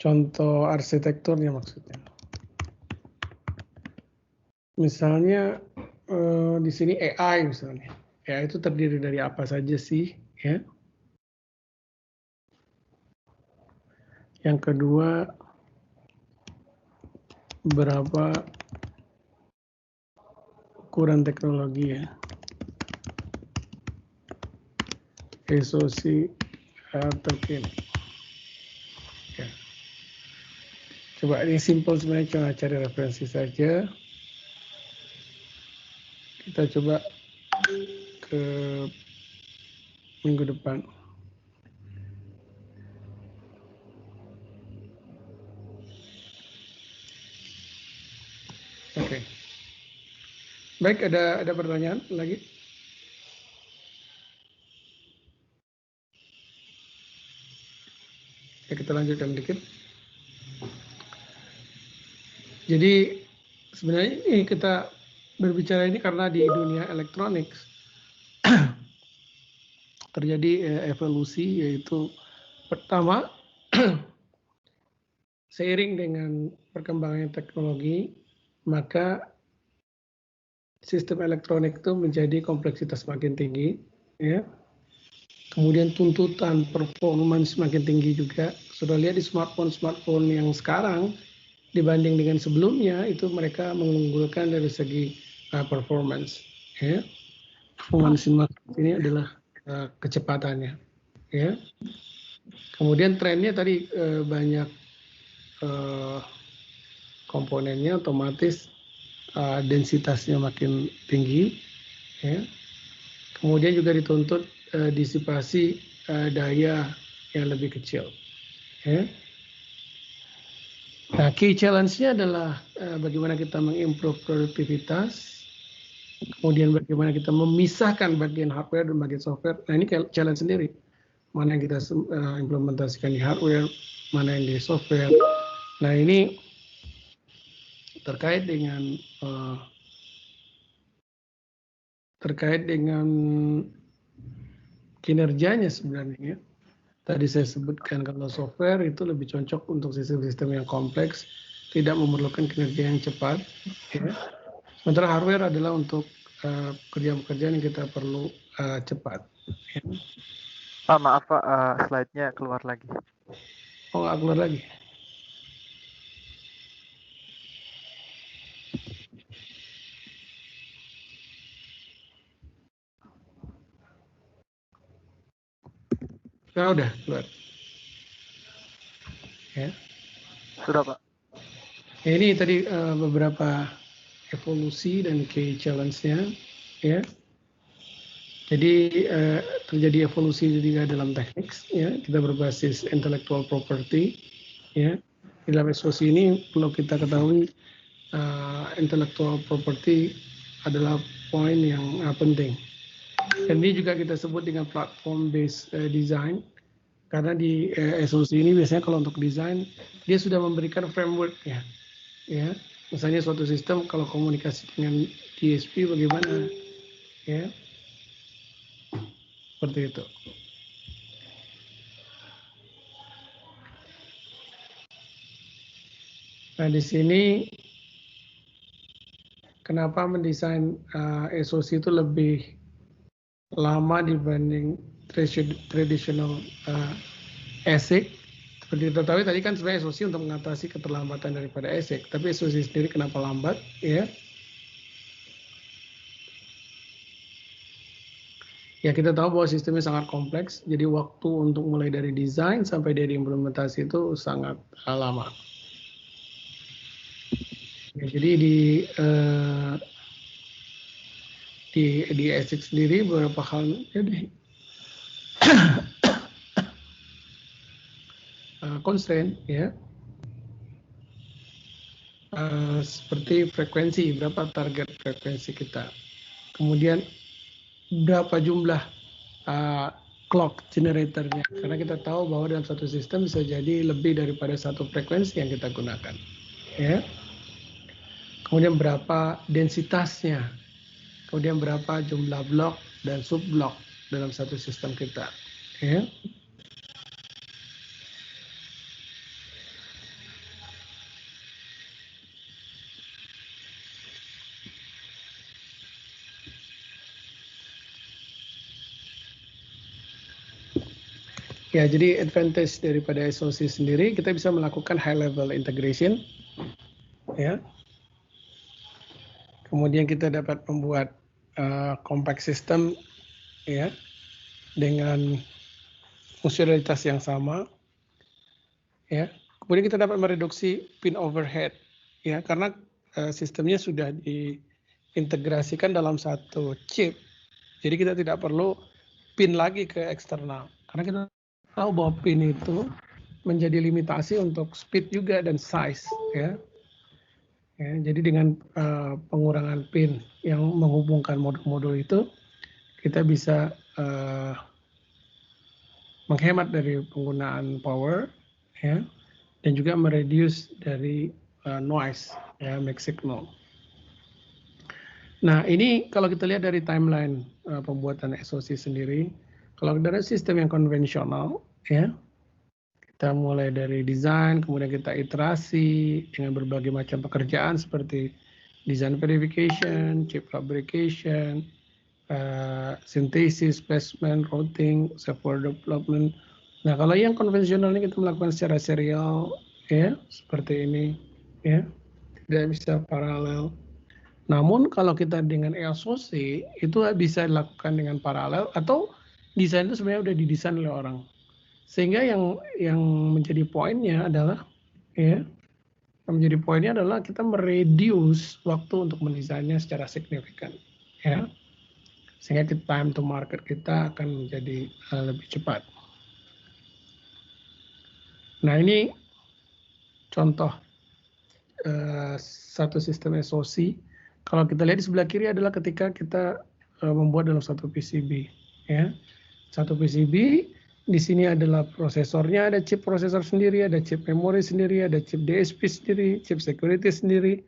Contoh arsitekturnya maksudnya. Misalnya di sini AI misalnya. AI itu terdiri dari apa saja sih, ya? Yang kedua, berapa ukuran teknologi ya? SOC terkini. Ya. Coba ini simple sebenarnya, cuma cari referensi saja. Kita coba ke minggu depan. Oke. Baik, ada pertanyaan lagi? Ya, kita lanjutkan dikit. Jadi sebenarnya ini kita berbicara ini karena di dunia elektronik terjadi evolusi, yaitu pertama seiring dengan perkembangan teknologi maka sistem elektronik itu menjadi kompleksitas makin tinggi, ya. Kemudian tuntutan performance semakin tinggi juga. Sudah lihat di smartphone yang sekarang dibanding dengan sebelumnya itu mereka mengunggulkan dari segi performance. Ya. Performance ini adalah kecepatannya. Ya. Kemudian trennya tadi banyak komponennya, otomatis densitasnya makin tinggi. Ya. Kemudian juga dituntut disipasi daya yang lebih kecil. Ya. Nah, key challenge-nya adalah bagaimana kita mengimprove produktivitas, kemudian bagaimana kita memisahkan bagian hardware dan bagian software. Nah, ini challenge sendiri. Mana yang kita implementasikan di hardware, mana yang di software. Nah, ini terkait dengan kinerjanya sebenarnya. tadi saya sebutkan kalau software itu lebih cocok untuk sistem-sistem yang kompleks, tidak memerlukan kinerja yang cepat. Ya. Sementara hardware adalah untuk pekerjaan-pekerjaan yang kita perlu cepat. Ya. Pak, maaf Pak, slide-nya keluar lagi. Oh, nggak keluar lagi. Nah, udah keluar. Ya. Sudah Pak. Ya, ini tadi beberapa evolusi dan key challenge-nya, ya. Jadi terjadi evolusi juga dalam teknik, ya. Kita berbasis intellectual property, ya. Di dalam SOC ini perlu kita ketahui intellectual property adalah poin yang penting. Dan ini juga kita sebut dengan platform based design, karena di SOC ini biasanya kalau untuk desain dia sudah memberikan framework ya. Ya, misalnya suatu sistem kalau komunikasi dengan DSP bagaimana, ya, seperti itu. Nah di sini kenapa mendesain SOC itu lebih lama dibanding traditional ASIC. Seperti kita tahu tadi kan sebenarnya SOC untuk mengatasi keterlambatan daripada ASIC, tapi SOC sendiri kenapa lambat, ya? Ya kita tahu bahwa sistemnya sangat kompleks, jadi waktu untuk mulai dari desain sampai dari implementasi itu sangat lama. Ya, jadi di ASIC sendiri beberapa hal jadi constraint, ya. Seperti frekuensi, berapa target frekuensi kita, kemudian berapa jumlah clock generatornya, karena kita tahu bahwa dalam satu sistem bisa jadi lebih daripada satu frekuensi yang kita gunakan, ya. Kemudian berapa densitasnya, kemudian berapa jumlah blok dan sub blok dalam satu sistem kita, ya. Ya, jadi advantage daripada SOC sendiri, kita bisa melakukan high level integration, ya. Kemudian kita dapat membuat compact system, ya, dengan fungsionalitas yang sama, ya. Kemudian kita dapat mereduksi pin overhead, ya, karena sistemnya sudah diintegrasikan dalam satu chip, jadi kita tidak perlu pin lagi ke eksternal, karena kita tahu bahwa pin itu menjadi limitasi untuk speed juga dan size, ya. Ya, jadi dengan pengurangan pin yang menghubungkan modul-modul itu, kita bisa menghemat dari penggunaan power, ya, dan juga mereduce dari noise, ya, mixed signal. Nah ini kalau kita lihat dari timeline pembuatan SOC sendiri, kalau dari sistem yang konvensional, ya, kita mulai dari desain, kemudian kita iterasi dengan berbagai macam pekerjaan seperti design verification, chip fabrication, synthesis, placement, routing, software development. Nah kalau yang konvensional ini kita melakukan secara serial, ya, seperti ini, ya, tidak bisa paralel. Namun kalau kita dengan SOC itu bisa dilakukan dengan paralel, atau desain itu sebenarnya udah didesain oleh orang. Sehingga yang menjadi poinnya adalah, ya, yang menjadi poinnya adalah kita mereduce waktu untuk mendesainnya secara signifikan, ya, sehingga time to market kita akan menjadi lebih cepat. Nah ini contoh satu sistem SOC. Kalau kita lihat di sebelah kiri adalah ketika kita membuat dalam satu PCB, ya, satu PCB. Di sini adalah prosesornya, ada chip prosesor sendiri, ada chip memori sendiri, ada chip DSP sendiri, chip security sendiri,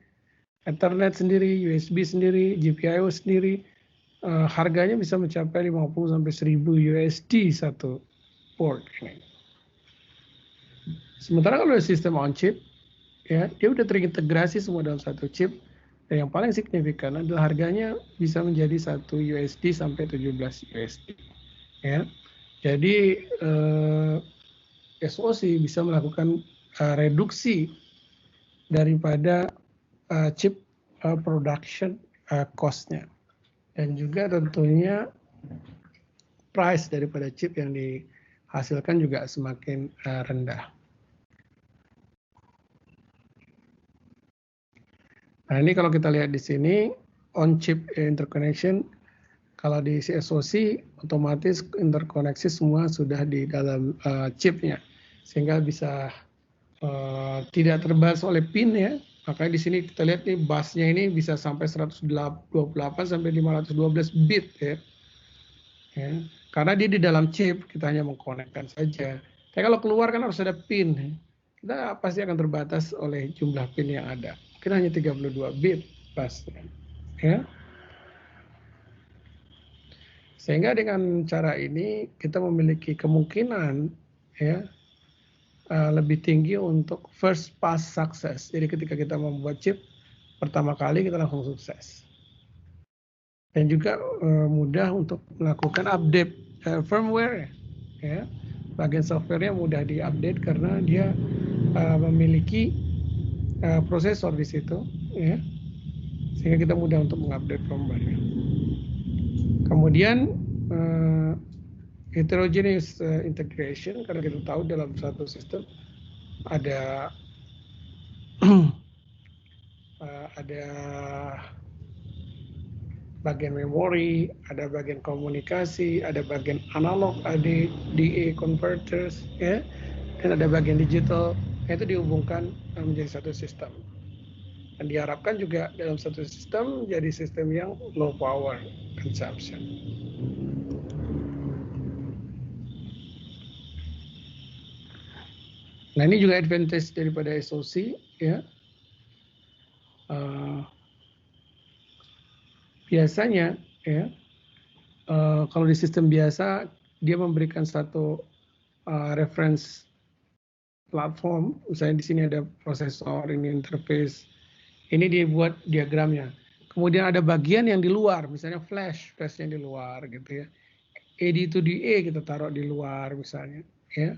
Ethernet sendiri, USB sendiri, GPIO sendiri. Harganya bisa mencapai 50 sampai 1000 USD satu board ini. Sementara kalau sistem on chip, ya dia udah terintegrasi semua dalam satu chip. Dan yang paling signifikan adalah harganya bisa menjadi 1 USD sampai 17 USD. Ya. Jadi SoC bisa melakukan reduksi daripada chip production cost-nya. Dan juga tentunya price daripada chip yang dihasilkan juga semakin rendah. Nah, ini kalau kita lihat di sini, on-chip interconnection, kalau di SoC, otomatis interkoneksi semua sudah di dalam chipnya, sehingga bisa tidak terbatas oleh pin ya. Makanya di sini kita lihat nih busnya ini bisa sampai 128 sampai 512 bit ya. Karena dia di dalam chip, kita hanya mengkonekkan saja. Tapi kalau keluar kan harus ada pin. Kita pasti akan terbatas oleh jumlah pin yang ada. Mungkin hanya 32 bit busnya. Ya. Sehingga dengan cara ini kita memiliki kemungkinan ya lebih tinggi untuk first pass success. Jadi ketika kita membuat chip pertama kali kita langsung sukses. Dan juga mudah untuk melakukan update firmware ya. Bagian softwarenya mudah diupdate karena dia memiliki prosesor di situ ya. Sehingga kita mudah untuk mengupdate firmware. Kemudian heterogeneous integration, karena kita tahu dalam satu sistem ada ada bagian memori, ada bagian komunikasi, ada bagian analog, ada DA converters, ya, dan ada bagian digital. Itu dihubungkan menjadi satu sistem. Dan diharapkan juga dalam satu sistem jadi sistem yang low power consumption. Nah, ini juga advantage daripada SoC, ya. Biasanya, ya, kalau di sistem biasa dia memberikan satu reference platform. Misalnya di sini ada prosesor, ini interface, ini dibuat diagramnya. Kemudian ada bagian yang di luar, misalnya flashnya di luar, gitu ya. AD to DA kita taruh di luar, misalnya, ya.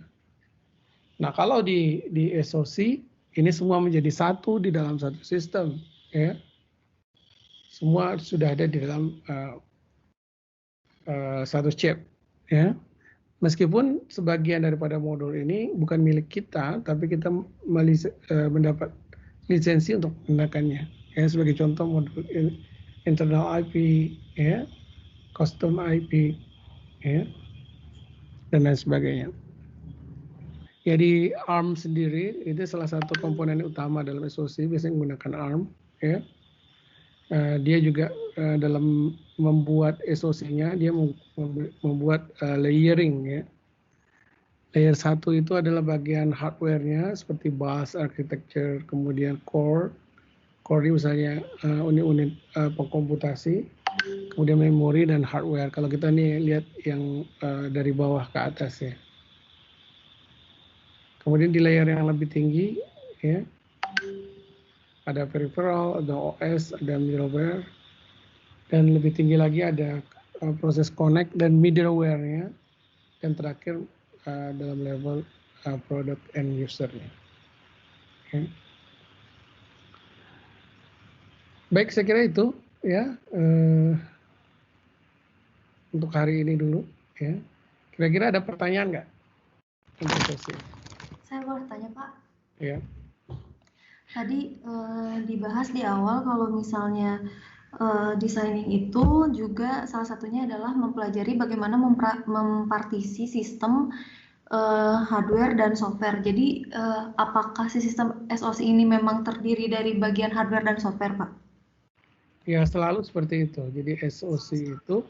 Nah, kalau di SoC ini semua menjadi satu di dalam satu sistem, ya. Semua sudah ada di dalam satu chip, ya. Meskipun sebagian daripada modul ini bukan milik kita, tapi kita mendapat lisensi untuk menggunakannya. Ya, sebagai contoh modul internal IP, ya, custom IP, ya, dan lain sebagainya. Jadi ARM sendiri itu salah satu komponen utama dalam SoC, biasanya menggunakan ARM, ya. Dia juga dalam membuat SoC-nya dia membuat layering, ya. Layer 1 itu adalah bagian hardware-nya seperti bus architecture, kemudian core ini misalnya unit-unit pengkomputasi, kemudian memori dan hardware. Kalau kita nih lihat yang dari bawah ke atas ya. Kemudian di layer yang lebih tinggi, ya, ada peripheral, ada OS, ada middleware, dan lebih tinggi lagi ada proses connect dan middleware-nya, dan terakhir dalam level product end user-nya. Okay. Baik, saya kira itu ya untuk hari ini dulu. Ya. Kira-kira ada pertanyaan nggak untuk sesi? Saya boleh tanya, Pak? Ya. Tadi dibahas di awal kalau misalnya designing itu juga salah satunya adalah mempelajari bagaimana mempartisi sistem hardware dan software. Jadi apakah si sistem SoC ini memang terdiri dari bagian hardware dan software, Pak? Ya, selalu seperti itu. Jadi SoC itu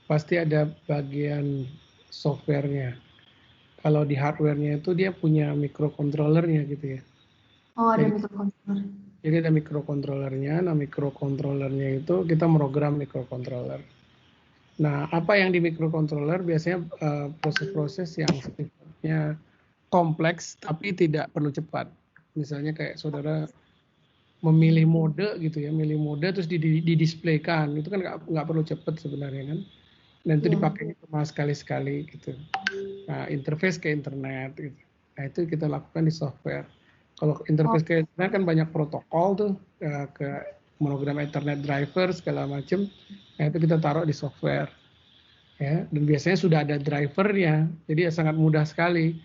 pasti ada bagian software-nya. Kalau di hardware-nya itu dia punya microcontroller-nya gitu ya. Oh, ada microcontroller. Jadi ada microcontroller-nya. Nah, microcontroller-nya itu kita program microcontroller. Nah, apa yang di microcontroller biasanya proses-proses yang sifatnya kompleks tapi tidak perlu cepat. Misalnya kayak saudara memilih mode gitu ya, milih mode terus didisplaykan, itu kan nggak perlu cepat sebenarnya kan. Dan itu dipakai cuma sekali-sekali gitu. Nah, interface ke internet gitu. Nah, itu kita lakukan di software. Kalau interface ke internet kan banyak protokol tuh, ke monogram Ethernet driver segala macam. Nah, itu kita taruh di software. Ya, dan biasanya sudah ada drivernya, jadi ya sangat mudah sekali.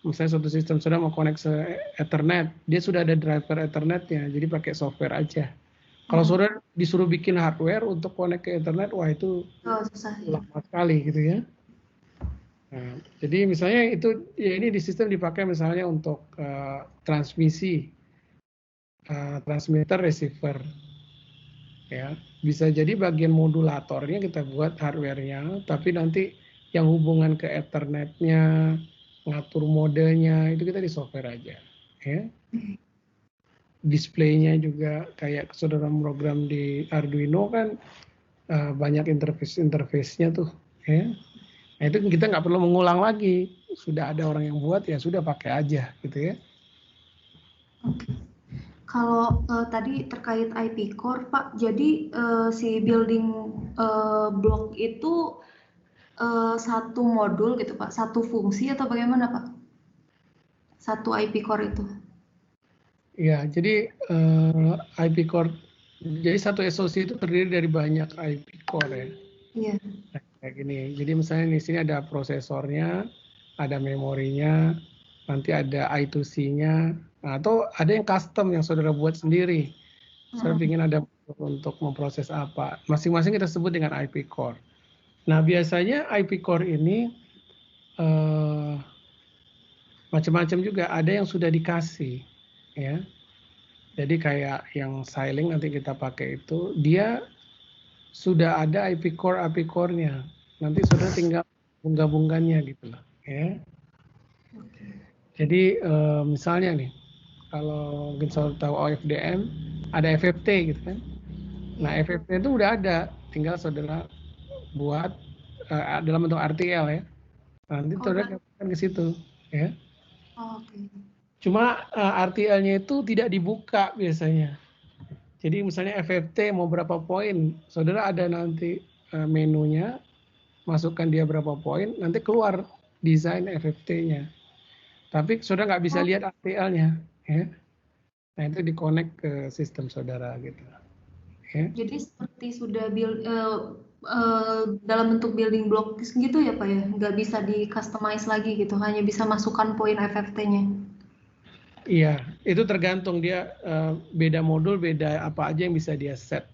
Misalnya suatu sistem sudah mau connect ke Ethernet, dia sudah ada driver Ethernetnya, jadi pakai software aja. Kalau saudara disuruh bikin hardware untuk connect ke Ethernet, wah itu susah, lama sekali gitu ya. Nah, jadi misalnya itu ya ini di sistem dipakai misalnya untuk transmisi, transmitter, receiver. Ya, bisa jadi bagian modulatornya kita buat hardware-nya, tapi nanti yang hubungan ke Ethernet-nya, ngatur modenya itu kita di software aja. Ya. Display-nya juga kayak saudara program di Arduino kan banyak interface-nya tuh. Ya. Nah, itu kita nggak perlu mengulang lagi, sudah ada orang yang buat ya sudah pakai aja gitu ya. Oke. Kalau tadi terkait IP core, Pak, jadi si building block itu satu modul gitu, Pak, satu fungsi atau bagaimana, Pak? Satu IP core itu? Ya, jadi IP core, jadi satu SoC itu terdiri dari banyak IP core ya. Iya. Nah, kayak gini. Jadi misalnya di sini ada prosesornya, ada memorinya, nanti ada I2C-nya, nah, atau ada yang custom yang saudara buat sendiri. Saudara ingin ada untuk memproses apa. Masing-masing kita sebut dengan IP core. Nah, biasanya IP core ini macam-macam juga. Ada yang sudah dikasih, ya. Jadi kayak yang Xilinx nanti kita pakai itu, dia sudah ada IP core-nya. Nanti saudara tinggal menggabungkannya gitu loh, ya. Jadi misalnya nih, kalau mungkin saudara tahu OFDM, ada FFT gitu kan. Nah, FFT itu udah ada, tinggal saudara buat dalam bentuk RTL ya. Nanti saudara gabungkan ke situ, ya. Cuma RTL-nya itu tidak dibuka biasanya. Jadi misalnya FFT mau berapa poin, saudara ada nanti menunya, masukkan dia berapa poin, nanti keluar desain FFT-nya. Tapi saudara nggak bisa lihat RTL-nya, ya. Nah itu di-connect ke sistem saudara gitu. Ya. Jadi seperti sudah dalam bentuk building block gitu ya Pak ya, nggak bisa di-customize lagi gitu, hanya bisa masukkan poin FFT-nya. Iya, itu tergantung dia beda modul, beda apa aja yang bisa dia set.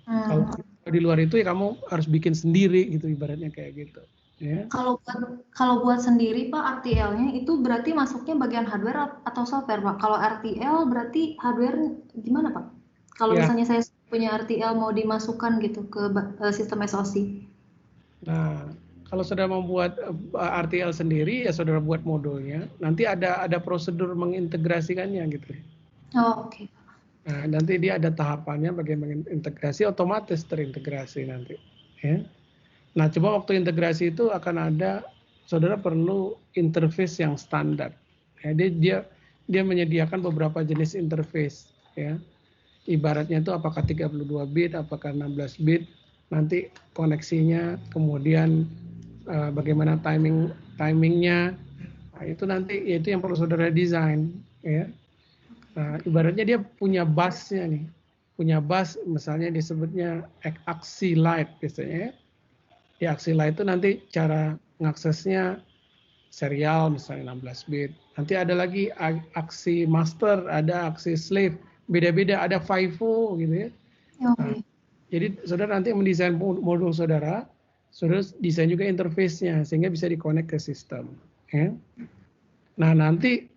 Kalau di luar itu ya kamu harus bikin sendiri gitu, ibaratnya kayak gitu. Ya. Kalau buat sendiri Pak, RTL-nya itu berarti masuknya bagian hardware atau software Pak? Kalau RTL berarti hardware gimana Pak? Kalau misalnya saya punya RTL mau dimasukkan gitu ke sistem SoC. Nah, kalau saudara membuat RTL sendiri ya saudara buat modulnya. Nanti ada prosedur mengintegrasikannya gitu. Oh, oke. Nah, nanti dia ada tahapannya bagaimana integrasi, otomatis terintegrasi nanti. Ya. Nah, coba waktu integrasi itu akan ada, saudara perlu interface yang standar. Ya, dia menyediakan beberapa jenis interface. Ya. Ibaratnya itu apakah 32 bit, apakah 16 bit, nanti koneksinya, kemudian bagaimana timingnya, nah, itu nanti itu yang perlu saudara desain. Ya. Nah, ibaratnya dia punya busnya nih, punya bus, misalnya disebutnya aksi light biasanya. Ya. Di aksi light itu nanti cara mengaksesnya serial misalnya 16 bit. Nanti ada lagi aksi master, ada aksi slave, beda-beda, ada FIFO gitu ya. Nah, jadi saudara nanti mendesain modul saudara desain juga interface-nya sehingga bisa di-connect ke sistem. Ya. Nah nanti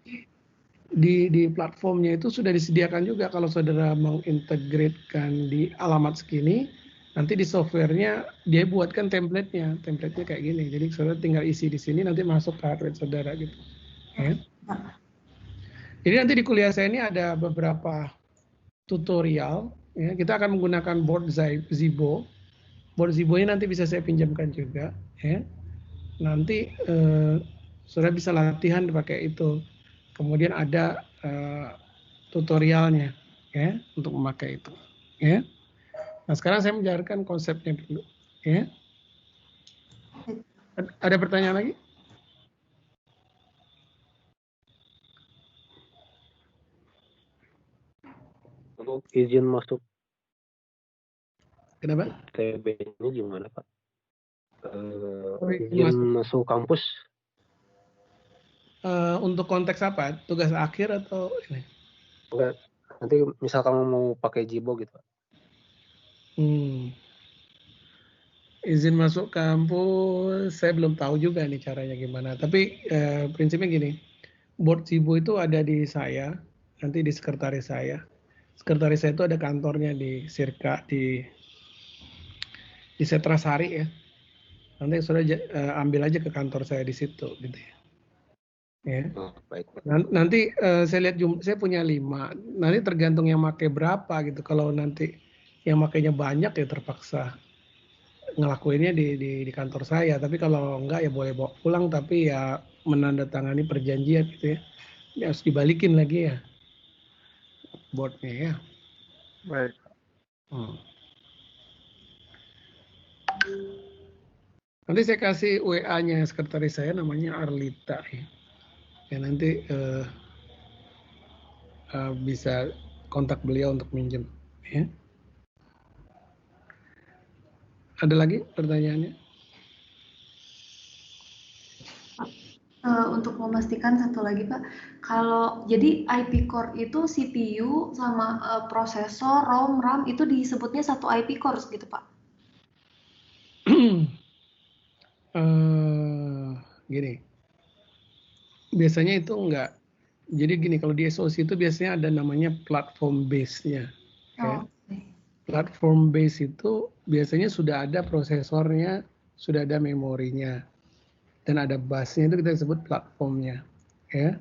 di platformnya itu sudah disediakan juga kalau saudara mengintegrasikan di alamat segini, nanti di softwarenya dia buatkan templatenya kayak gini. Jadi saudara tinggal isi di sini, nanti masuk ke hardware saudara gitu. Ya. Jadi nanti di kuliah saya ini ada beberapa tutorial. Ya, kita akan menggunakan board Zibo. board Zibo-nya nanti bisa saya pinjamkan juga, ya. Nanti saudara bisa latihan pakai itu. Kemudian ada tutorialnya, ya, untuk memakai itu, ya. Nah, sekarang saya menjelaskan konsepnya dulu, ya. Ada pertanyaan lagi? Untuk izin masuk Kenapa? TB-nya gimana, Pak? Izin Izin masuk kampus untuk konteks apa? Tugas akhir atau ini? enggak? Nanti misal kamu mau pakai Jibo gitu, Pak. Izin masuk kampus, saya belum tahu juga nih caranya gimana. Tapi prinsipnya gini, board Zibo itu ada di saya, nanti di sekretaris saya. Sekretaris saya itu ada kantornya di Sirka, di Setrasari ya. Nanti sudah ambil aja ke kantor saya di situ, gitu ya. Ya. Oh, baik. Nanti saya lihat saya punya 5. Nanti tergantung yang pakai berapa gitu. Kalau nanti yang makainya banyak ya terpaksa ngelakuinnya di kantor saya. Tapi kalau enggak ya boleh bawa pulang. Tapi ya menandatangani perjanjian gitu ya. Ya harus dibalikin lagi ya boardnya ya. Baik. Nanti saya kasih WA-nya sekretaris saya namanya Arlita ya. Ya nanti bisa kontak beliau untuk minjem ya. Ada lagi pertanyaannya? Untuk memastikan satu lagi Pak, kalau jadi IP core itu CPU sama prosesor, ROM, RAM itu disebutnya satu IP core gitu Pak? Gini, biasanya itu enggak. Jadi gini, kalau di SoC itu biasanya ada namanya platform base-nya. Ya. Platform base itu biasanya sudah ada prosesornya, sudah ada memorinya, dan ada busnya, itu kita sebut platformnya. Ya.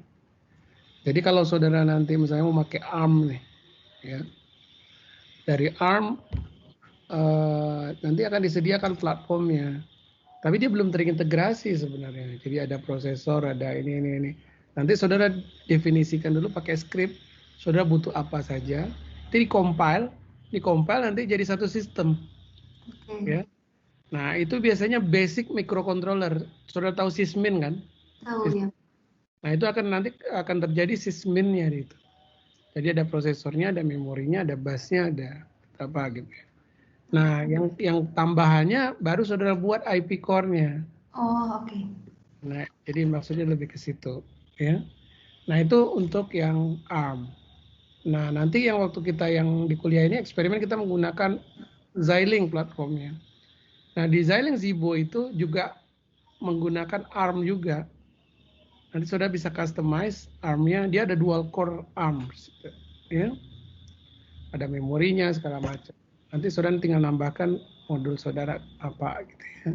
Jadi kalau saudara nanti misalnya mau pakai ARM nih, ya, dari ARM nanti akan disediakan platformnya. Tapi dia belum terintegrasi sebenarnya. Jadi ada prosesor, ada ini. Nanti saudara definisikan dulu pakai script. Saudara butuh apa saja. Nanti dikompil nanti jadi satu sistem. Ya. Nah itu biasanya basic microcontroller. Saudara tahu sysmin kan? Tahu ya. Nah itu nanti akan terjadi sysminnya itu. Jadi ada prosesornya, ada memorinya, ada busnya, ada apa gitu. Nah, yang tambahannya baru saudara buat IP core-nya. Oh, oke. Nah, jadi maksudnya lebih ke situ, ya. Nah, itu untuk yang ARM. Nah, nanti yang waktu kita yang di kuliah ini eksperimen kita menggunakan Xilinx platformnya. Nah, di Xilinx Zibo itu juga menggunakan ARM juga. Nanti saudara bisa customize ARM-nya, dia ada dual core ARM, ya. Ada memorinya segala macam. Nanti saudara tinggal nambahkan modul saudara apa gitu ya.